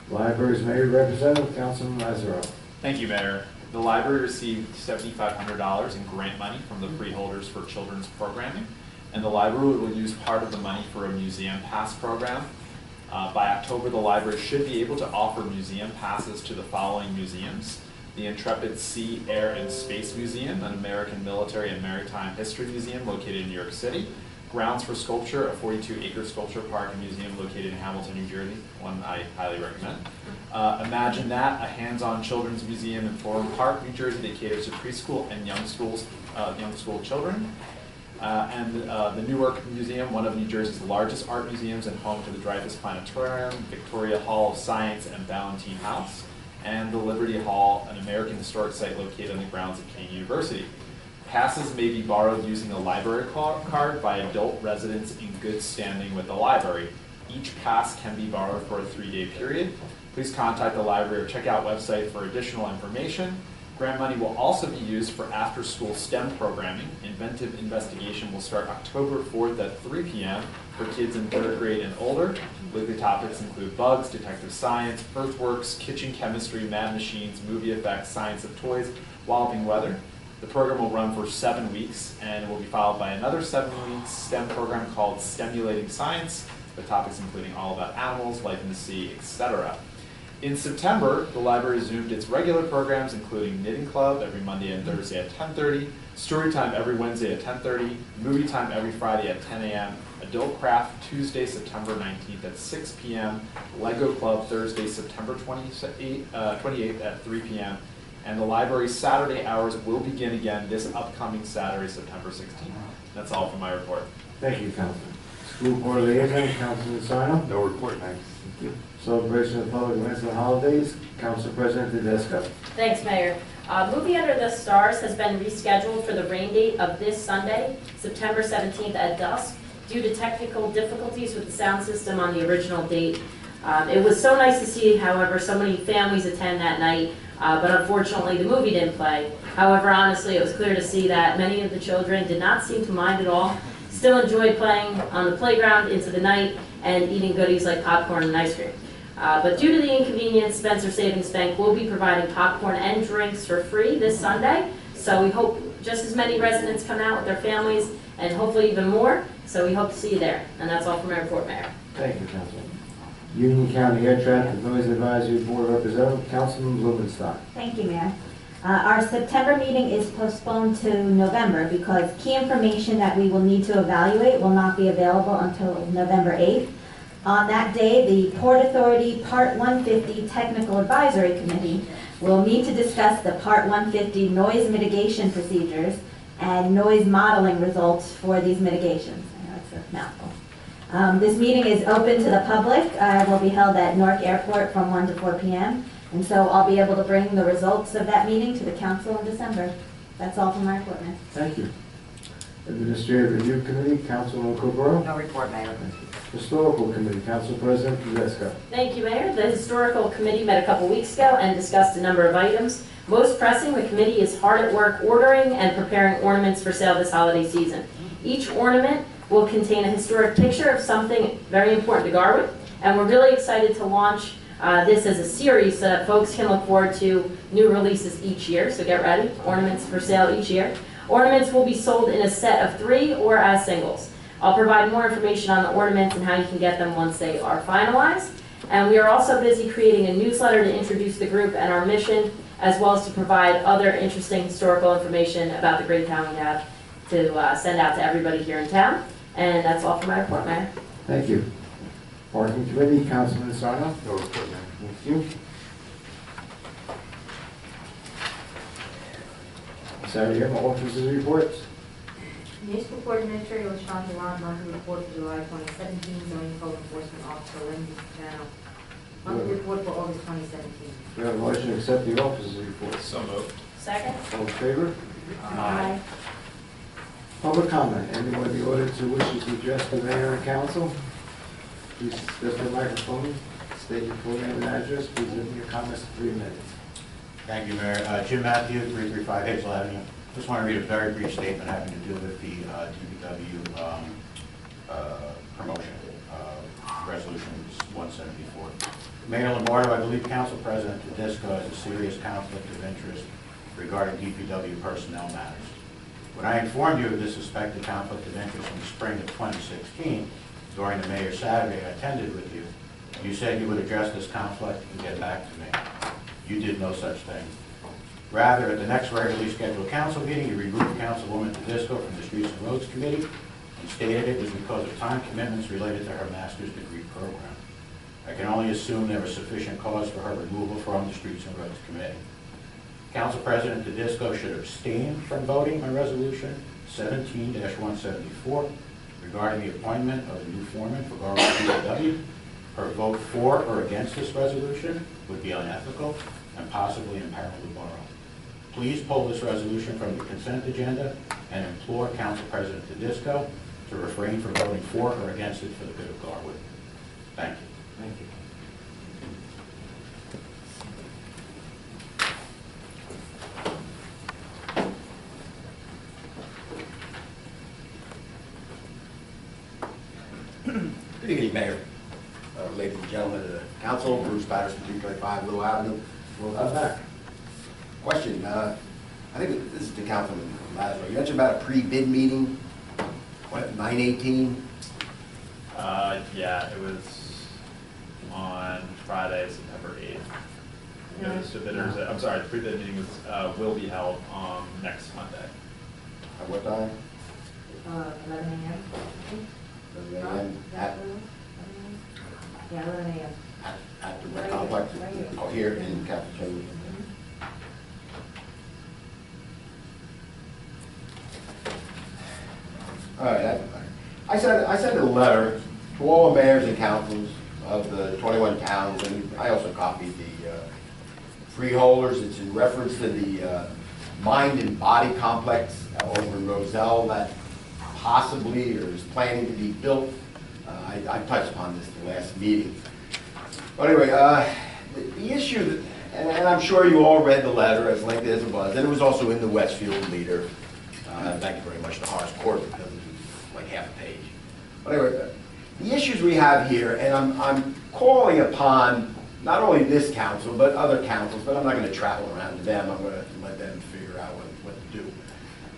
Libraries Mayor Representative, Councilman Lazaro. Thank you, Mayor. The library received $7,500 in grant money from the freeholders for children's programming, and the library will use part of the money for a museum pass program. By October, the library should be able to offer museum passes to the following museums: the Intrepid Sea, Air, and Space Museum, an American military and maritime history museum located in New York City; Grounds for Sculpture, a 42-acre sculpture park and museum located in Hamilton, New Jersey, one I highly recommend. Imagine That, a hands-on children's museum in Florham Park, New Jersey, that caters to preschool and young school children. And the Newark Museum, one of New Jersey's largest art museums and home to the Dreyfus Planetarium, Victoria Hall of Science, and Ballantine House. And the Liberty Hall, an American historic site located on the grounds of Kean University. Passes may be borrowed using a library card by adult residents in good standing with the library. Each pass can be borrowed for a 3-day period. Please contact the library or check out website for additional information. Grant money will also be used for after-school STEM programming. Inventive Investigation will start October 4th at 3 p.m. for kids in 3rd grade and older. Weekly topics include bugs, detective science, earthworks, kitchen chemistry, mad machines, movie effects, science of toys, walloping weather. The program will run for 7 weeks and will be followed by another 7 weeks STEM program called Stimulating Science, with topics including all about animals, life in the sea, etc. In September, the library resumed its regular programs, including knitting club every Monday and Thursday at 10:30, story time every Wednesday at 10:30, movie time every Friday at 10 a.m., adult craft Tuesday, September 19th at 6 p.m., Lego club Thursday, September 28th at 3 p.m., and the library's Saturday hours will begin again this upcoming Saturday, September 16th. That's all for my report. Thank you, Councilman. School Board Liaison, Councilman Sarno. No report, Mayor. Thank you. Celebration of public events and holidays, Council President Tedesco. Thanks, Mayor. Movie Under the Stars has been rescheduled for the rain date of this Sunday, September 17th at dusk, due to technical difficulties with the sound system on the original date. It was so nice to see, however, so many families attend that night, but unfortunately the movie didn't play. However, honestly, it was clear to see that many of the children did not seem to mind at all, still enjoyed playing on the playground into the night and eating goodies like popcorn and ice cream. But due to the inconvenience, Spencer Savings Bank will be providing popcorn and drinks for free this Sunday. So we hope just as many residents come out with their families and hopefully even more. So we hope to see you there. And that's all for my report, Mayor. Thank you, Councilman. Union County Air Traffic Noise Advisory Board Representative, Councilman Blumenstock. Thank you, Mayor. Our September meeting is postponed to November because key information that we will need to evaluate will not be available until November 8th. On that day, the Port Authority Part 150 Technical Advisory Committee will meet to discuss the Part 150 noise mitigation procedures and noise modeling results for these mitigations. I know it's a mouthful. This meeting is open to the public. It will be held at Newark Airport from 1 to 4 p.m. And so I'll be able to bring the results of that meeting to the council in December. That's all for my report, Mayor. Thank you. Administrative Review Committee, Councilman Corporal. No report, Mayor. Historical Committee, Council President Tedesco. Thank you, Mayor. The Historical Committee met a couple weeks ago and discussed a number of items. Most pressing, the committee is hard at work ordering and preparing ornaments for sale this holiday season. Each ornament will contain a historic picture of something very important to Garwood, and we're really excited to launch this as a series so that folks can look forward to new releases each year, so get ready, ornaments for sale each year. Ornaments will be sold in a set of 3 or as singles. I'll provide more information on the ornaments and how you can get them once they are finalized. And we are also busy creating a newsletter to introduce the group and our mission, as well as to provide other interesting historical information about the great town we have to send out to everybody here in town. And that's all for my report, Mayor. Thank you. Parking Committee, Councilman Sarno. No report, Mayor. Thank you. Saturday, officers' reports. Municipal Court Administrator LaShawn Dewan, monthly report for July 2017, zoning code enforcement officer Lindsay Channel. Monthly report for August 2017. We have a motion to accept the officers' reports. So moved. Second? All in favor? Aye. Public comment. Anyone in the audience who wishes to address the mayor and council, please step to the microphone, state your full name and address. Please limit your comments to 3 minutes. Thank you, Mayor. Jim Matthew, 335 Hazel Avenue. Just want to read a very brief statement having to do with the DPW promotion, Resolution 174. Mayor Lombardo, I believe Council President Tedesco has a serious conflict of interest regarding DPW personnel matters. When I informed you of this suspected conflict of interest in the spring of 2016, during the Mayor's Saturday I attended with you, you said you would address this conflict and get back to me. You did no such thing. Rather, at the next regularly scheduled council meeting, you removed Councilwoman Tedesco from the Streets and Roads Committee and stated it was because of time commitments related to her master's degree program. I can only assume there was sufficient cause for her removal from the Streets and Roads Committee. Council President Tedesco should abstain from voting on Resolution 17-174 regarding the appointment of a new foreman for Garwood DPW. Her vote for or against this resolution would be unethical and possibly imperil the borough. Please pull this resolution from the consent agenda and implore Council President Tedesco to refrain from voting for or against it for the good of Garwood. Thank you. Thank you. Good evening, Mayor. Ladies and gentlemen of the council, Bruce Patterson, 325 Little Avenue. Welcome back. Question, I think this is to Councilman Lazaro. You mentioned about a pre-bid meeting, what, 9/18? Yeah, it was on Friday, September 8th. Notice to bidders, I'm sorry, the pre-bid meeting will be held on next Monday. At what time? 11 a.m. 11 a.m. At, Yeah, 11 a.m. at the rec complex? Right here. Oh, here in Capitol Chambers. All right, I sent a letter to all the mayors and councils of the 21 towns, and I also copied the freeholders. It's in reference to the mind and body complex over in Roselle that possibly or is planning to be built. I touched upon this at the last meeting. But anyway, the issue, and I'm sure you all read the letter as lengthy as it was, and it was also in the Westfield Leader. Thank you very much to Horace Court because it was like half a page. But anyway, the issues we have here, and I'm calling upon not only this council, but other councils, but I'm not going to travel around to them. I'm going to let them figure out what to do.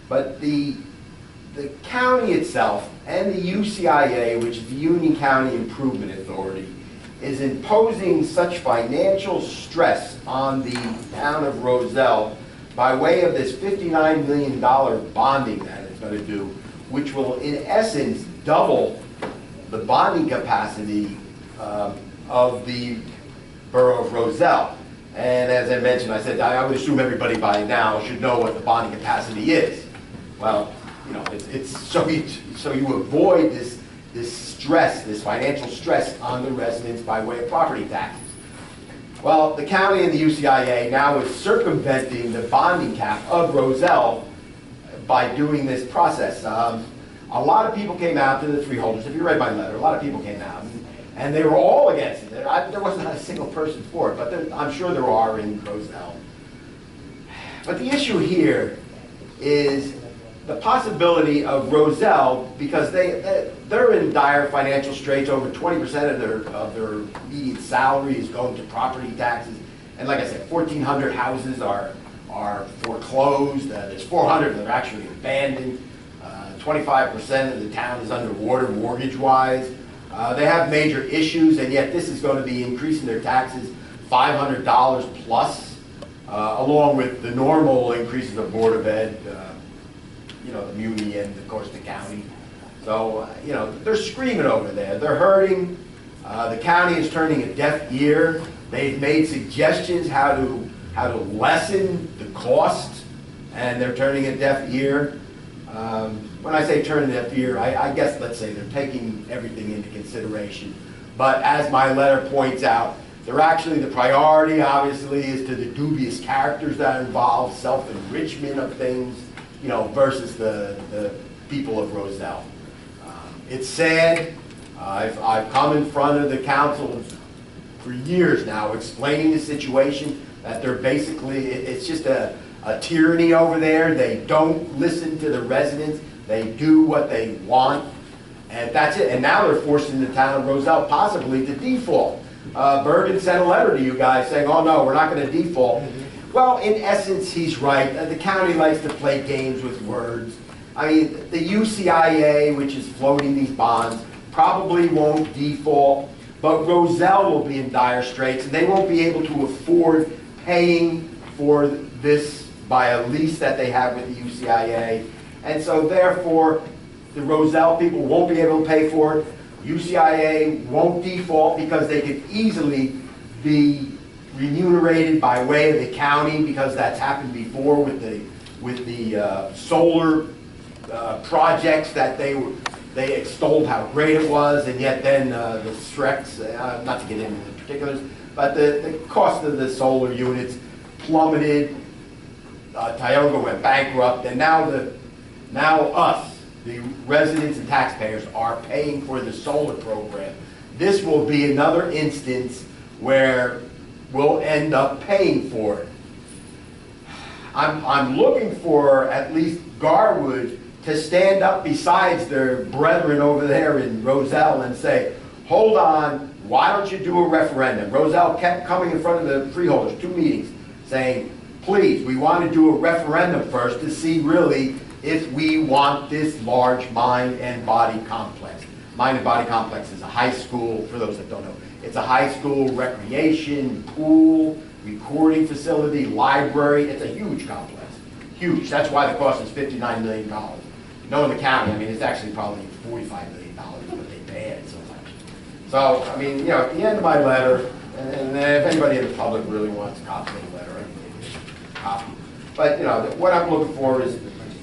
But the county itself and the UCIA, which is the Union County Improvement Authority, is imposing such financial stress on the town of Roselle by way of this $59 million bonding that it's going to do, which will in essence double the bonding capacity of the borough of Roselle. And as I mentioned, I said I would assume everybody by now should know what the bonding capacity is. Well, you know, it's so you avoid this stress, this financial stress on the residents by way of property taxes. Well, the county and the UCIA now is circumventing the bonding cap of Roselle by doing this process. A lot of people came out to the freeholders. If you read my letter, a lot of people came out, and they were all against it. There wasn't a single person for it, but I'm sure there are in Roselle. But the issue here is the possibility of Roselle, because they're in dire financial straits. Over 20% of their median salary is going to property taxes, and like I said, 1,400 houses are foreclosed. There's 400 that are actually abandoned. 25% of the town is underwater mortgage-wise. They have major issues, and yet this is going to be increasing their taxes $500 plus, along with the normal increases of Board of Ed, you know, the muni and of course the county. So, you know, they're screaming over there. They're hurting. The county is turning a deaf ear. They've made suggestions how to lessen the cost, and they're turning a deaf ear. When I say turn a deaf ear, I guess let's say they're taking everything into consideration. But as my letter points out, they're actually, the priority obviously is to the dubious characters that are involved, self-enrichment of things, you know, versus the people of Roselle. It's sad. I've come in front of the council for years now explaining the situation, that they're basically, it's just a tyranny over there. They don't listen to the residents. They do what they want, and that's it. And now they're forcing the town of Roselle possibly to default. Bergen sent a letter to you guys saying, oh no, we're not going to default. Well, in essence, he's right. The county likes to play games with words. I mean, the UCIA, which is floating these bonds, probably won't default, but Roselle will be in dire straits, and they won't be able to afford paying for this by a lease that they have with the UCIA. And so therefore, the Roselle people won't be able to pay for it. UCIA won't default because they could easily be remunerated by way of the county, because that's happened before with the solar projects that they extolled how great it was, and yet then the Strex, not to get into the particulars, but the cost of the solar units plummeted. Tioga went bankrupt, and now us, the residents and taxpayers, are paying for the solar program. This will be another instance where we'll end up paying for it. I'm looking for at least Garwood to stand up besides their brethren over there in Roselle and say, hold on, why don't you do a referendum? Roselle kept coming in front of the freeholders, 2 meetings, saying, please, we want to do a referendum first to see really if we want this large mind and body complex. Mind and body complex is a high school, for those that don't know, It's a high school, recreation, pool, recording facility, library. It's a huge complex, huge. That's why the cost is $59 million. Knowing the county, I mean, it's actually probably $45 million, but they pay it so much. So, I mean, you know, at the end of my letter, and if anybody in the public really wants a copy of the letter, I can give you a copy. But, you know, what I'm looking for is,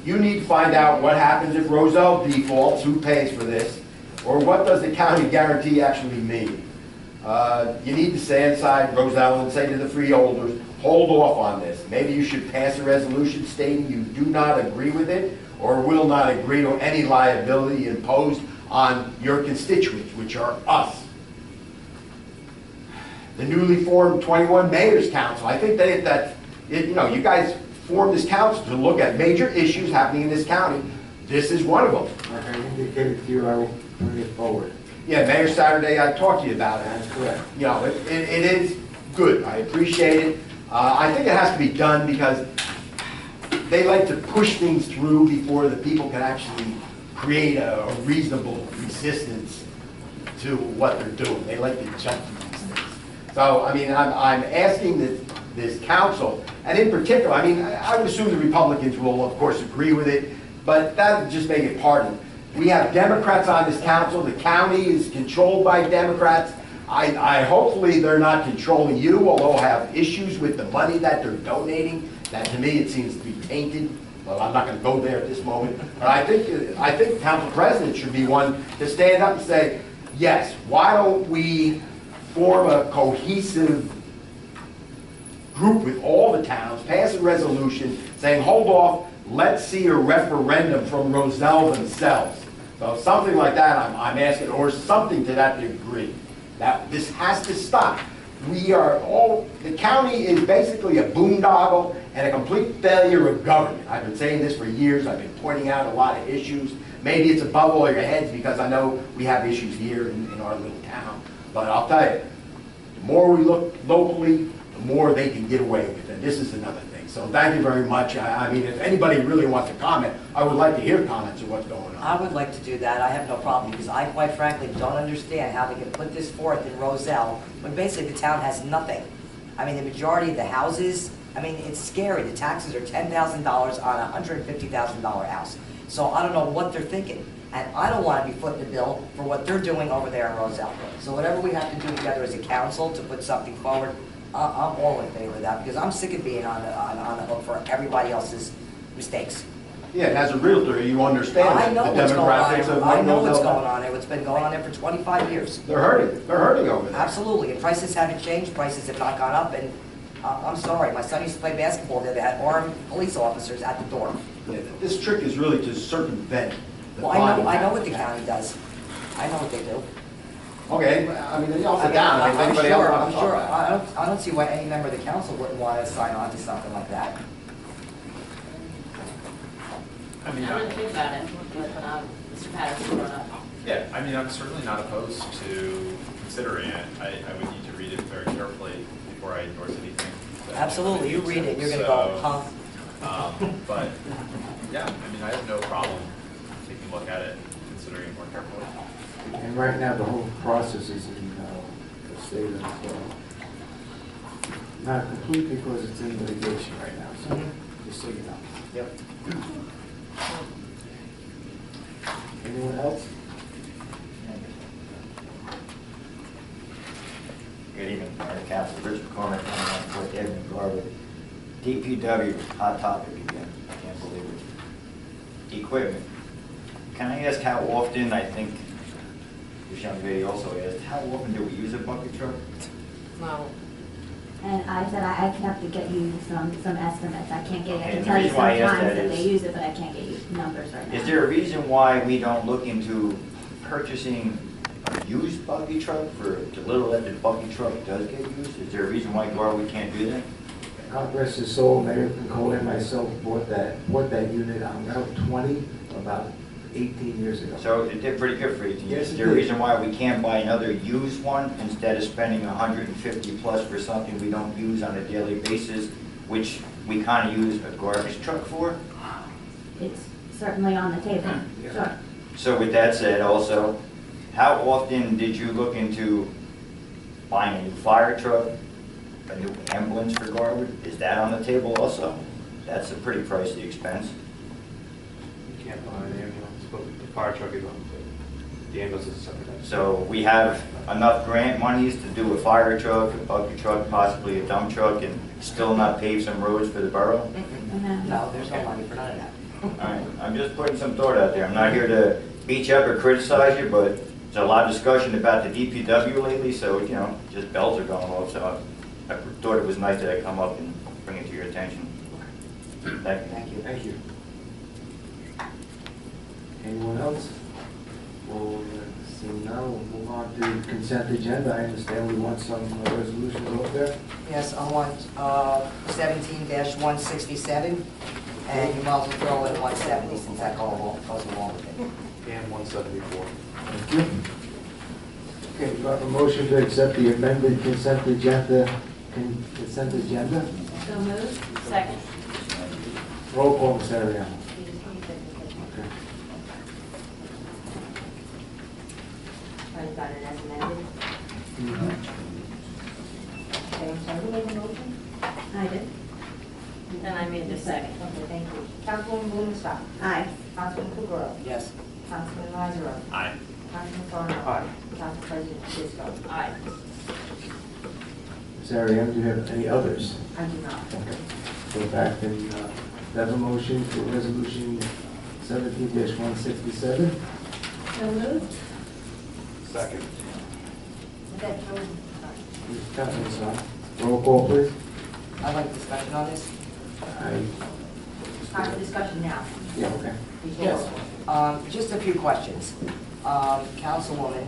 you need to find out what happens if Roselle defaults, who pays for this, or what does the county guarantee actually mean? You need to stay inside Roselle and say to the freeholders, hold off on this. Maybe you should pass a resolution stating you do not agree with it or will not agree to any liability imposed on your constituents, which are us. The newly formed 21 Mayors Council, I think you know, you guys formed this council to look at major issues happening in this county. This is one of them. Like I indicated to you, I will bring it forward. Yeah, Mayor Saturday, I talked to you about it. That's correct. You know, it is good. I appreciate it. I think it has to be done because they like to push things through before the people can actually create a reasonable resistance to what they're doing. They like to jump through these things. So, I mean, I'm asking this council, and in particular, I mean, I would assume the Republicans will, of course, agree with it, but that would just make it partisan. We have Democrats on this council. The county is controlled by Democrats. I hopefully they're not controlling you, although I have issues with the money that they're donating. That to me it seems to be tainted. Well, I'm not going to go there at this moment. But I think the council president should be one to stand up and say, yes, why don't we form a cohesive group with all the towns, pass a resolution saying, hold off, let's see a referendum from Roselle themselves. So something like that I'm asking, or something to that degree. That this has to stop. The county is basically a boondoggle and a complete failure of government. I've been saying this for years. I've been pointing out a lot of issues. Maybe it's above all your heads because I know we have issues here in our little town. But I'll tell you, the more we look locally, the more they can get away with it. This is another thing. So thank you very much. I mean, if anybody really wants to comment, I would like to hear comments of what's going on. I would like to do that. I have no problem because I quite frankly don't understand how they can put this forth in Roselle when basically the town has nothing. I mean, the majority of the houses, I mean, it's scary. The taxes are $10,000 on a $150,000 house. So I don't know what they're thinking. And I don't want to be footing the bill for what they're doing over there in Roselle. So whatever we have to do together as a council to put something forward, I'm all in favor of that because I'm sick of being on the hook for everybody else's mistakes. Yeah, and as a realtor, you understand I know the what's going on. demographics of I know what's Roselle. going on there. It's been going on there for 25 years. They're hurting. They're hurting over there. Absolutely, and prices haven't changed, prices have not gone up, and I'm sorry, my son used to play basketball there, they had armed police officers at the door. Yeah, this trick is really to circumvent the Well, bonding I know what the act. county does. I know what they do. Okay, I mean, y'all sit down. If I'm anybody else sure, wants to talk about it. I don't see why any member of the council wouldn't want to sign on to something like that. I mean, I didn't think about it, but Mr. Patterson brought up. yeah, I mean, I'm certainly not opposed to considering it. I would need to read it very carefully before I endorse anything. Absolutely, you read it, you're gonna go, huh? But, yeah, I mean, I have no problem taking a look at it and considering it more carefully. And right now, the whole process is in the state of, not complete because it's in litigation right now, so just so you know. Yep. Anyone else? Good evening, Mayor Council. Rich McCormick, 114th Avenue, Garwood. DPW, hot topic again. I can't believe it. Equipment. Can I ask how often, I think this young lady also asked, how often do we use a bucket truck? No. And I said I have to get you some estimates. I can't get, I Okay, can the tell you reason why I asked sometimes that that they is- use it, but I can't get you numbers right now. Is there a reason why we don't look into purchasing a used buggy truck for the little that the buggy truck does get used? Is there a reason why Garwood can't do that? God rest his soul, Mayor Nicole and myself bought that unit on Route 20 about 18 years ago. So it did pretty good for 18 years. Yes, Is it there a did. reason why we can't buy another used one instead of spending 150 plus for something we don't use on a daily basis, which we kind of use a garbage truck for? It's certainly on the table, Yeah. sure. So with that said also, how often did you look into buying a new fire truck, a new ambulance for Garwood, is that on the table also? That's a pretty pricey expense. You can't buy an ambulance, but the fire truck is on the table. The ambulance is a separate item. So we have enough grant monies to do a fire truck, a bucket truck, possibly a dump truck, and still not pave some roads for the borough? No, there's no money for none of that. All right, I'm just putting some thought out there. I'm not here to beat you up or criticize you, but there's a lot of discussion about the DPW lately, so, you know, just bells are going off, so I thought it was nice that I come up and bring it to your attention. Thank you. Thank you. Thank you. Anyone else? Well, seeing now, we'll move on to consent agenda. I understand we want some resolutions over there. Yes, I want 17-167, and you might as well throw in 170 since that goes along with it. And 174. Thank you. Okay, we have a motion to accept the amended consent agenda. Consent agenda. So moved. Second. Roll call, Ms. Ariano. Okay. Right, got it as amended. Okay, I'm sorry, who made the motion? I did. And I made the second. Okay, thank you. Councilwoman Blumenstock. Aye. Councilman Kukrow. Yes. Councilman Weiser. Aye. Councilman Thornhill. Aye. Council President Fisco. Aye. Ms. Ariano, do you have any others? I do not. Okay. Go back and have a motion for resolution 17-167. So moved. Second. Is that true? Councilman Song. Roll call, please. I'd like discussion on this. Time for discussion now. Yeah, okay. Before- Yes. Just a few questions. Councilwoman,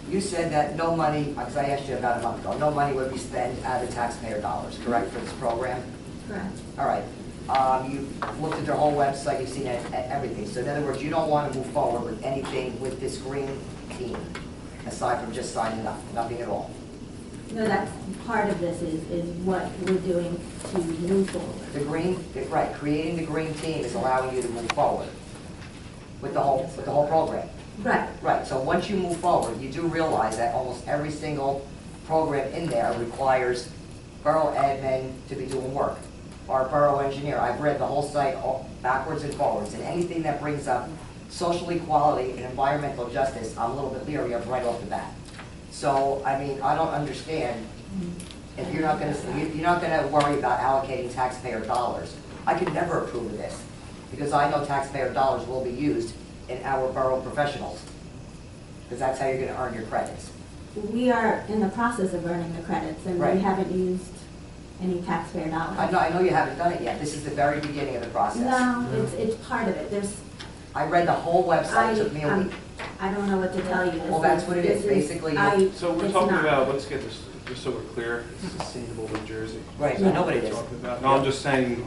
you said that no money, because I asked you about a month ago, no money would be spent out of taxpayer dollars, correct, for this program? Correct. All right. You looked at their whole website, you've seen everything. So in other words, you don't want to move forward with anything with this green team, aside from just signing up, nothing at all. No, that's part of this is what we're doing to move forward. The green, right, creating the green team is allowing you to move forward with the whole program. Right. Right, so once you move forward, you do realize that almost every single program in there requires borough admin to be doing work. Our borough engineer, I've read the whole site backwards and forwards, and anything that brings up social equality and environmental justice, I'm a little bit leery of right off the bat. So, I mean, I don't understand, if you're not gonna worry about allocating taxpayer dollars. I could never approve of this, because I know taxpayer dollars will be used in our borough professionals, because that's how you're gonna earn your credits. We are in the process of earning the credits, and Right. we haven't used any taxpayer dollars. I know you haven't done it yet, this is the very beginning of the process. No, it's part of it. There's, I read the whole website, it took me a week. I don't know what to tell you. Well, that's what it is, This basically. So we're it's talking not. about, let's get this, just so we're clear, sustainable New Jersey. Right, Is that I know what we're it is. talking about? No, I'm just saying,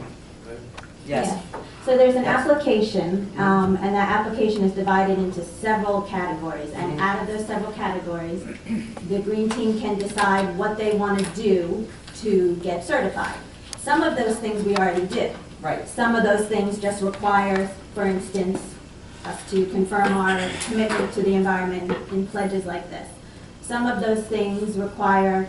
Yes. Yeah. So there's an Yes. application, and that application is divided into several categories. And out of those several categories, the green team can decide what they want to do to get certified. Some of those things we already do. Right, Some of those things just require, for instance, us to confirm our commitment to the environment in pledges like this. Some of those things require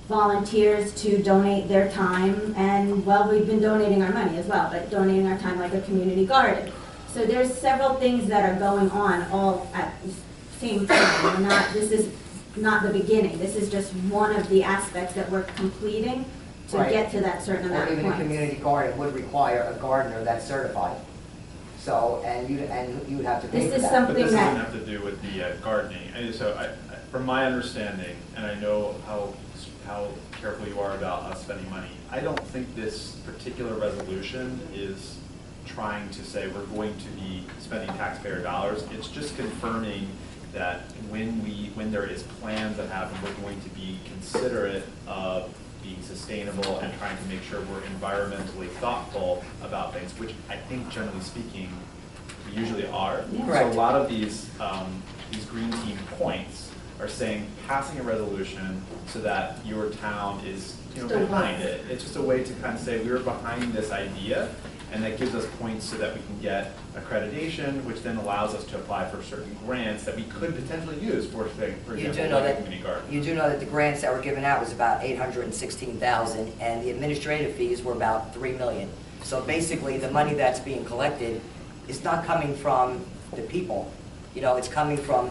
volunteers to donate their time, and, well, we've been donating our money as well, but donating our time like a community garden. So there's several things that are going on all at the same time. This is not the beginning. This is just one of the aspects that we're completing to Right. get to that certain or amount of even a points. community garden would require a gardener that's certified. So, and you'd have to pay This for is that. something But this that- doesn't have to do with the gardening. And so from my understanding, and I know how careful you are about us spending money, I don't think this particular resolution is trying to say we're going to be spending taxpayer dollars. It's just confirming that when there is plans that happen, we're going to be considerate of being sustainable and trying to make sure we're environmentally thoughtful about things, which I think generally speaking, we usually are. Yeah. So Correct. a lot of these green team points are saying passing a resolution so that your town is Still behind behind. it. It's just a way to kind of say we're behind this idea, And that gives us points so that we can get accreditation, which then allows us to apply for certain grants that we could potentially use for You do example, know like a that, community garden. you do know that the grants that were given out was about 816,000, and the administrative fees were about 3 million. So basically, the money that's being collected is not coming from the people. You know, it's coming from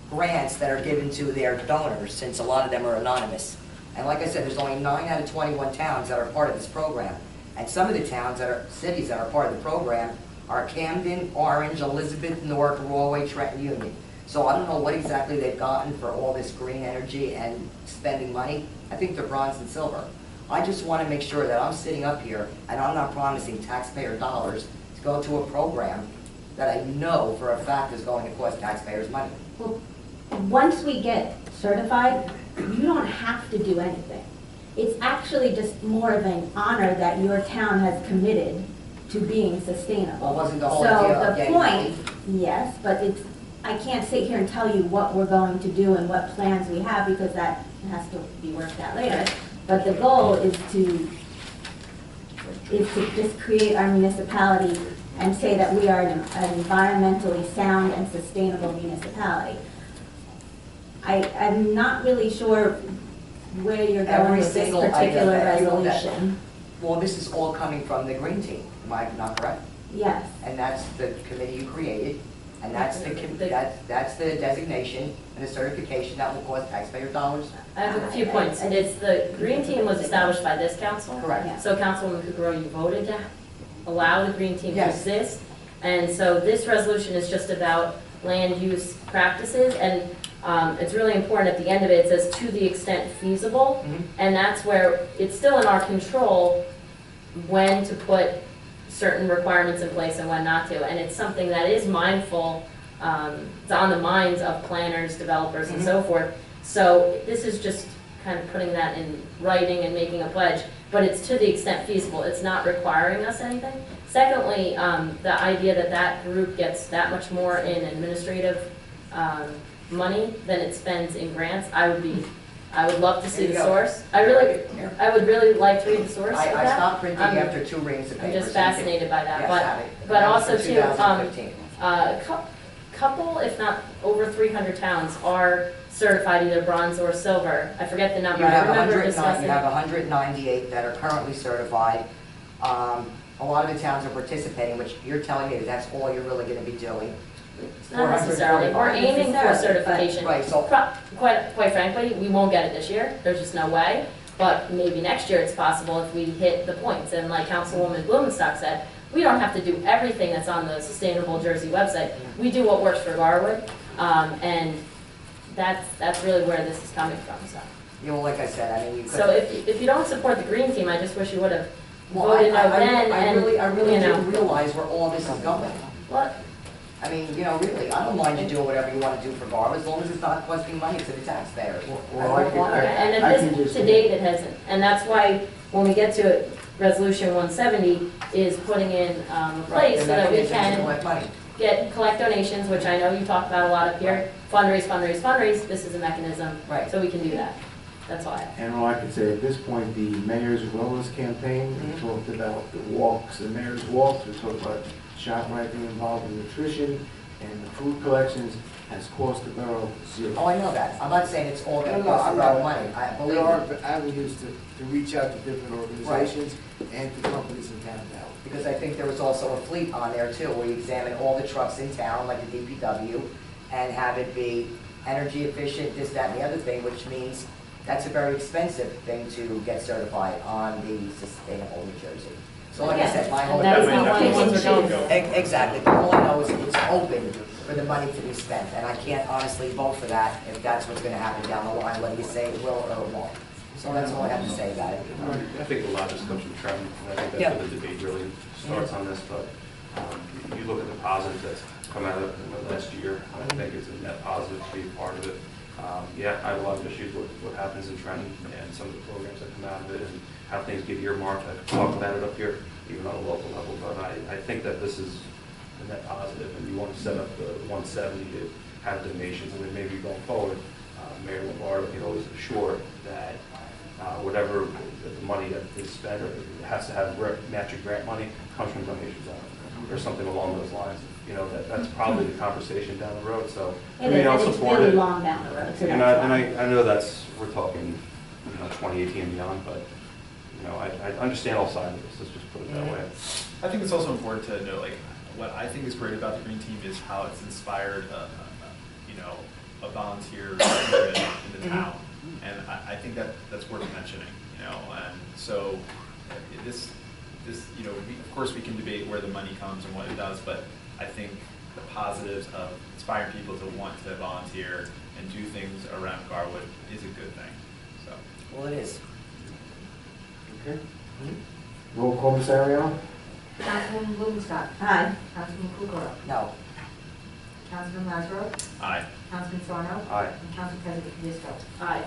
grants that are given to their donors, since a lot of them are anonymous. And like I said, there's only 9 out of 21 towns that are part of this program. And some of the towns that are, cities that are part of the program are Camden, Orange, Elizabeth, Newark, Rawley, Trenton, Union. So I don't know what exactly they've gotten for all this green energy and spending money. I think they're bronze and silver. I just want to make sure that I'm sitting up here and I'm not promising taxpayer dollars to go to a program that I know for a fact is going to cost taxpayers money. Well, once we get certified, you don't have to do anything. It's actually just more of an honor that your town has committed to being sustainable. Well, wasn't the whole idea of So the getting point, yes, but it's, I can't sit here and tell you what we're going to do and what plans we have, because that has to be worked out later. But the goal is to just create our municipality and say that we are an environmentally sound and sustainable municipality. I'm not really sure where you're going Every with this single item particular that you know that- resolution. Well, this is all coming from the Green Team, am I not correct? Yes. And that's the committee you created, and that's that's the designation and the certification that will cost taxpayer dollars. I have a few points. It's the green team was established by this council. Correct. So Councilwoman Kukrow, you voted to allow the green team to Yes. exist. And so this resolution is just about land use practices, and it's really important at the end of it, it says to the extent feasible. Mhm. And that's where it's still in our control when to put certain requirements in place and when not to. And it's something that is mindful, it's on the minds of planners, developers, and so forth. So this is just kind of putting that in writing and making a pledge, but it's to the extent feasible. It's not requiring us anything. Secondly, the idea that that group gets that much more in administrative money than it spends in grants, I would love to see There you the go. source. Here. I would really like to read the source of I that. stopped printing I'm- after 2 reams of paper. I'm just so you can- fascinated by that, Yes, but, have it. but That was also for too, 2015. couple, if not over 300 towns are certified either bronze or silver. I forget the number. You I have remember 109, discussing. you have 198 that are currently certified. A lot of the towns are participating, which you're telling me that that's all you're really gonna be doing. Not necessarily. We're 445. aiming for certification. Right, so- Quite frankly, we won't get it this year. There's just no way. But maybe next year it's possible if we hit the points. And like Councilwoman Blumenstock said, we don't have to do everything that's on the Sustainable Jersey website. We do what works for Garwood. And that's really where this is coming from, so. You know, like I said, I mean, you could. So if you don't support the green team, I just wish you would have Well, voted no then, I really and, didn't realize where all this is going. What? I mean, you know, really, I don't mind you doing whatever you want to do for Garwood, as long as it's not costing money to the taxpayers. Well, I can- Okay, and I at can this, just- to date, it hasn't, and that's why, when we get to it, Resolution 170 is putting in a place so that we mechanism to can collect money. collect donations, which I know you talk about a lot up here, fundraise, this is a mechanism, Right. so we can do that. That's all I have. And all I can say, at this point, the mayor's wellness campaign, we talked about the walks, the mayor's walks, we talked about ShopRite being involved in nutrition, and the food collections has cost the borough zero. Oh, I know that. I'm not saying it's all going to No, cost a I'm lot of not. money. I believe There are me. avenues to reach out to different organizations and to companies in town to help. Because I think there was also a fleet on there too, where you examine all the trucks in town, like the DPW, and have it be energy efficient, this, that, and the other thing, which means that's a very expensive thing to get certified on the Sustainable New Jersey. So like I said, my whole. And that is not That one might of the be ones we're one going thing to for. Exactly. All I know is it's open for the money to be spent, and I can't honestly vote for that if that's what's going to happen down the line, whether you say it will or it won't. So that's all I have to say about it. I think a lot of this comes from Trenton, and I think Yeah. that's where the debate really starts on this, but you look at the positives that's come out of it in the last year, I think it's a net positive to be a part of it. Yeah, I have a lot of issues with what happens in Trenton and some of the programs that come out of it and how things get earmarked. I've talked about it up here, even on a local level, but I think that this is a net positive, and you want to set up the 170 to have donations, and then maybe going forward, Mayor Lombardo can always assure that Whatever the money that is spent, or has to have matching grant money, comes from donations out, or something along those lines. You know, that's probably the conversation down the road, so. I mean, I'll And it's support really it. long down the road, so And that's I, why. and I know we're talking, 2018 and beyond, but, I understand all sides of this, let's just put it that way. I think it's also important to note, like, what I think is great about the Green Team is how it's inspired, a volunteer spirit in the town. And I think that's worth mentioning, and so this, of course, we can debate where the money comes and what it does, but I think the positives of inspiring people to want to volunteer and do things around Garwood is a good thing, so. Well, it is. Okay. Roll call, Ms. Ariano? Councilwoman Blumenstock. Aye. Councilman Kukrow. No. Councilman Lazaro. Aye. Councilman Sarno. Aye. And Council President Fitzgerald. Aye.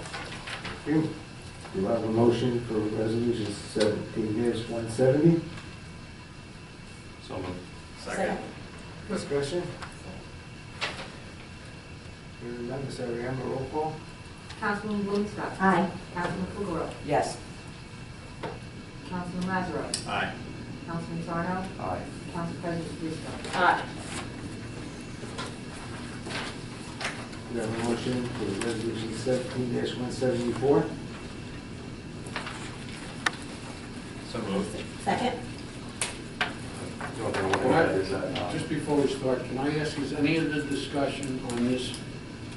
Thank you. Do you have a motion for resolution 17-170? So moved. Second. Discussion? Hearing none, Ms. Ariano, roll call? Councilwoman Blumenstock. Aye. Councilman Kukrow. Yes. Councilman Lazaro. Aye. Councilman Sarno. Aye. Council President Fitzgerald. Aye. Do you have a motion for resolution 17-174? So moved. Second? The only thing I want to add is that, Just before we start, can I ask, is any of the discussion on this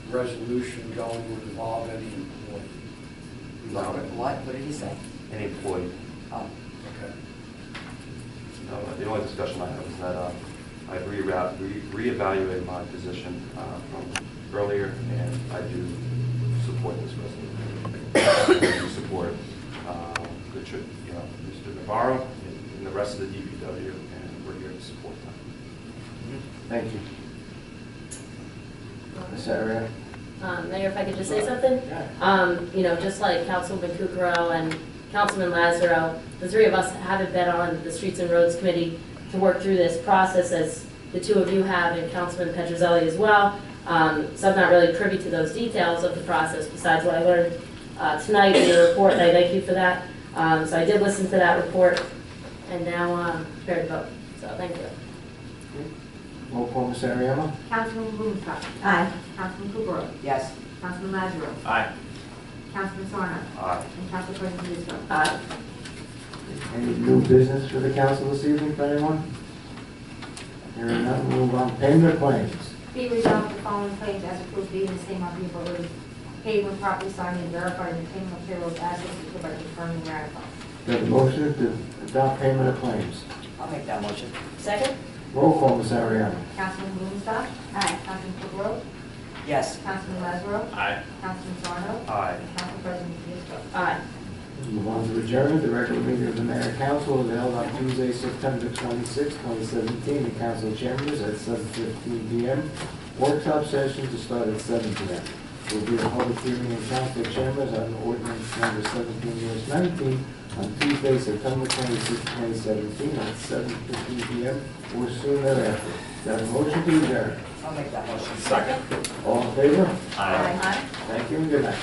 resolution going to involve any employee? What did he say? any employee, Oh, Okay. the only discussion I have is that I've reevaluated my position from earlier, and I do support this resolution. I do support Mr. Navarro and the rest of the DPW, and we're here to support them. Thank you. Ms. Ariano? Mayor, if I could just say something? Yeah. Just like Councilman Kukrow and Councilman Lazaro, the three of us haven't been on the Streets and Roads Committee to work through this process as the two of you have, and Councilman Pedrozelli as well. So I'm not really privy to those details of the process besides what I learned tonight in your report, and I thank you for that. So I did listen to that report, and now I'm prepared to vote. So thank you. Roll call, Ms. Ariano? Councilwoman Blumenstock. Aye. Councilman Kukrow. yes. Councilman Lazaro. Aye. Councilman Sarno. Aye. And Council President Fitzgerald. Aye. Any new business for the council this evening, for anyone? Hearing none, we'll move on. Payment of claims. Be resolved, the following claims as approved be in the same amount being voted paid when properly signed and verified in the payment of payrolls as is hereby confirmed and ratified. Do you have a motion to adopt payment of claims? I'll make that motion. Second? Roll call, Ms. Ariano. Councilman Blumenstock. Aye. Councilman Kukrow. Yes. Councilman Lazaro. Aye. Councilman Sarno. Aye. And Council President Fitzgerald. Aye. Move on to adjournment. The regular meeting of the mayor and council is held on Tuesday, September 26, 2017, in council chambers at 7:15 p.m. Workshop session to start at 7 p.m. There will be a public hearing in council chambers on ordinance number 17-19 on Tuesday, September 26, 2017, at 7:15 p.m. or soon thereafter. Is there a motion to adjourn? I'll make that motion. Second. All in favor? Aye. Aye. Thank you and good night.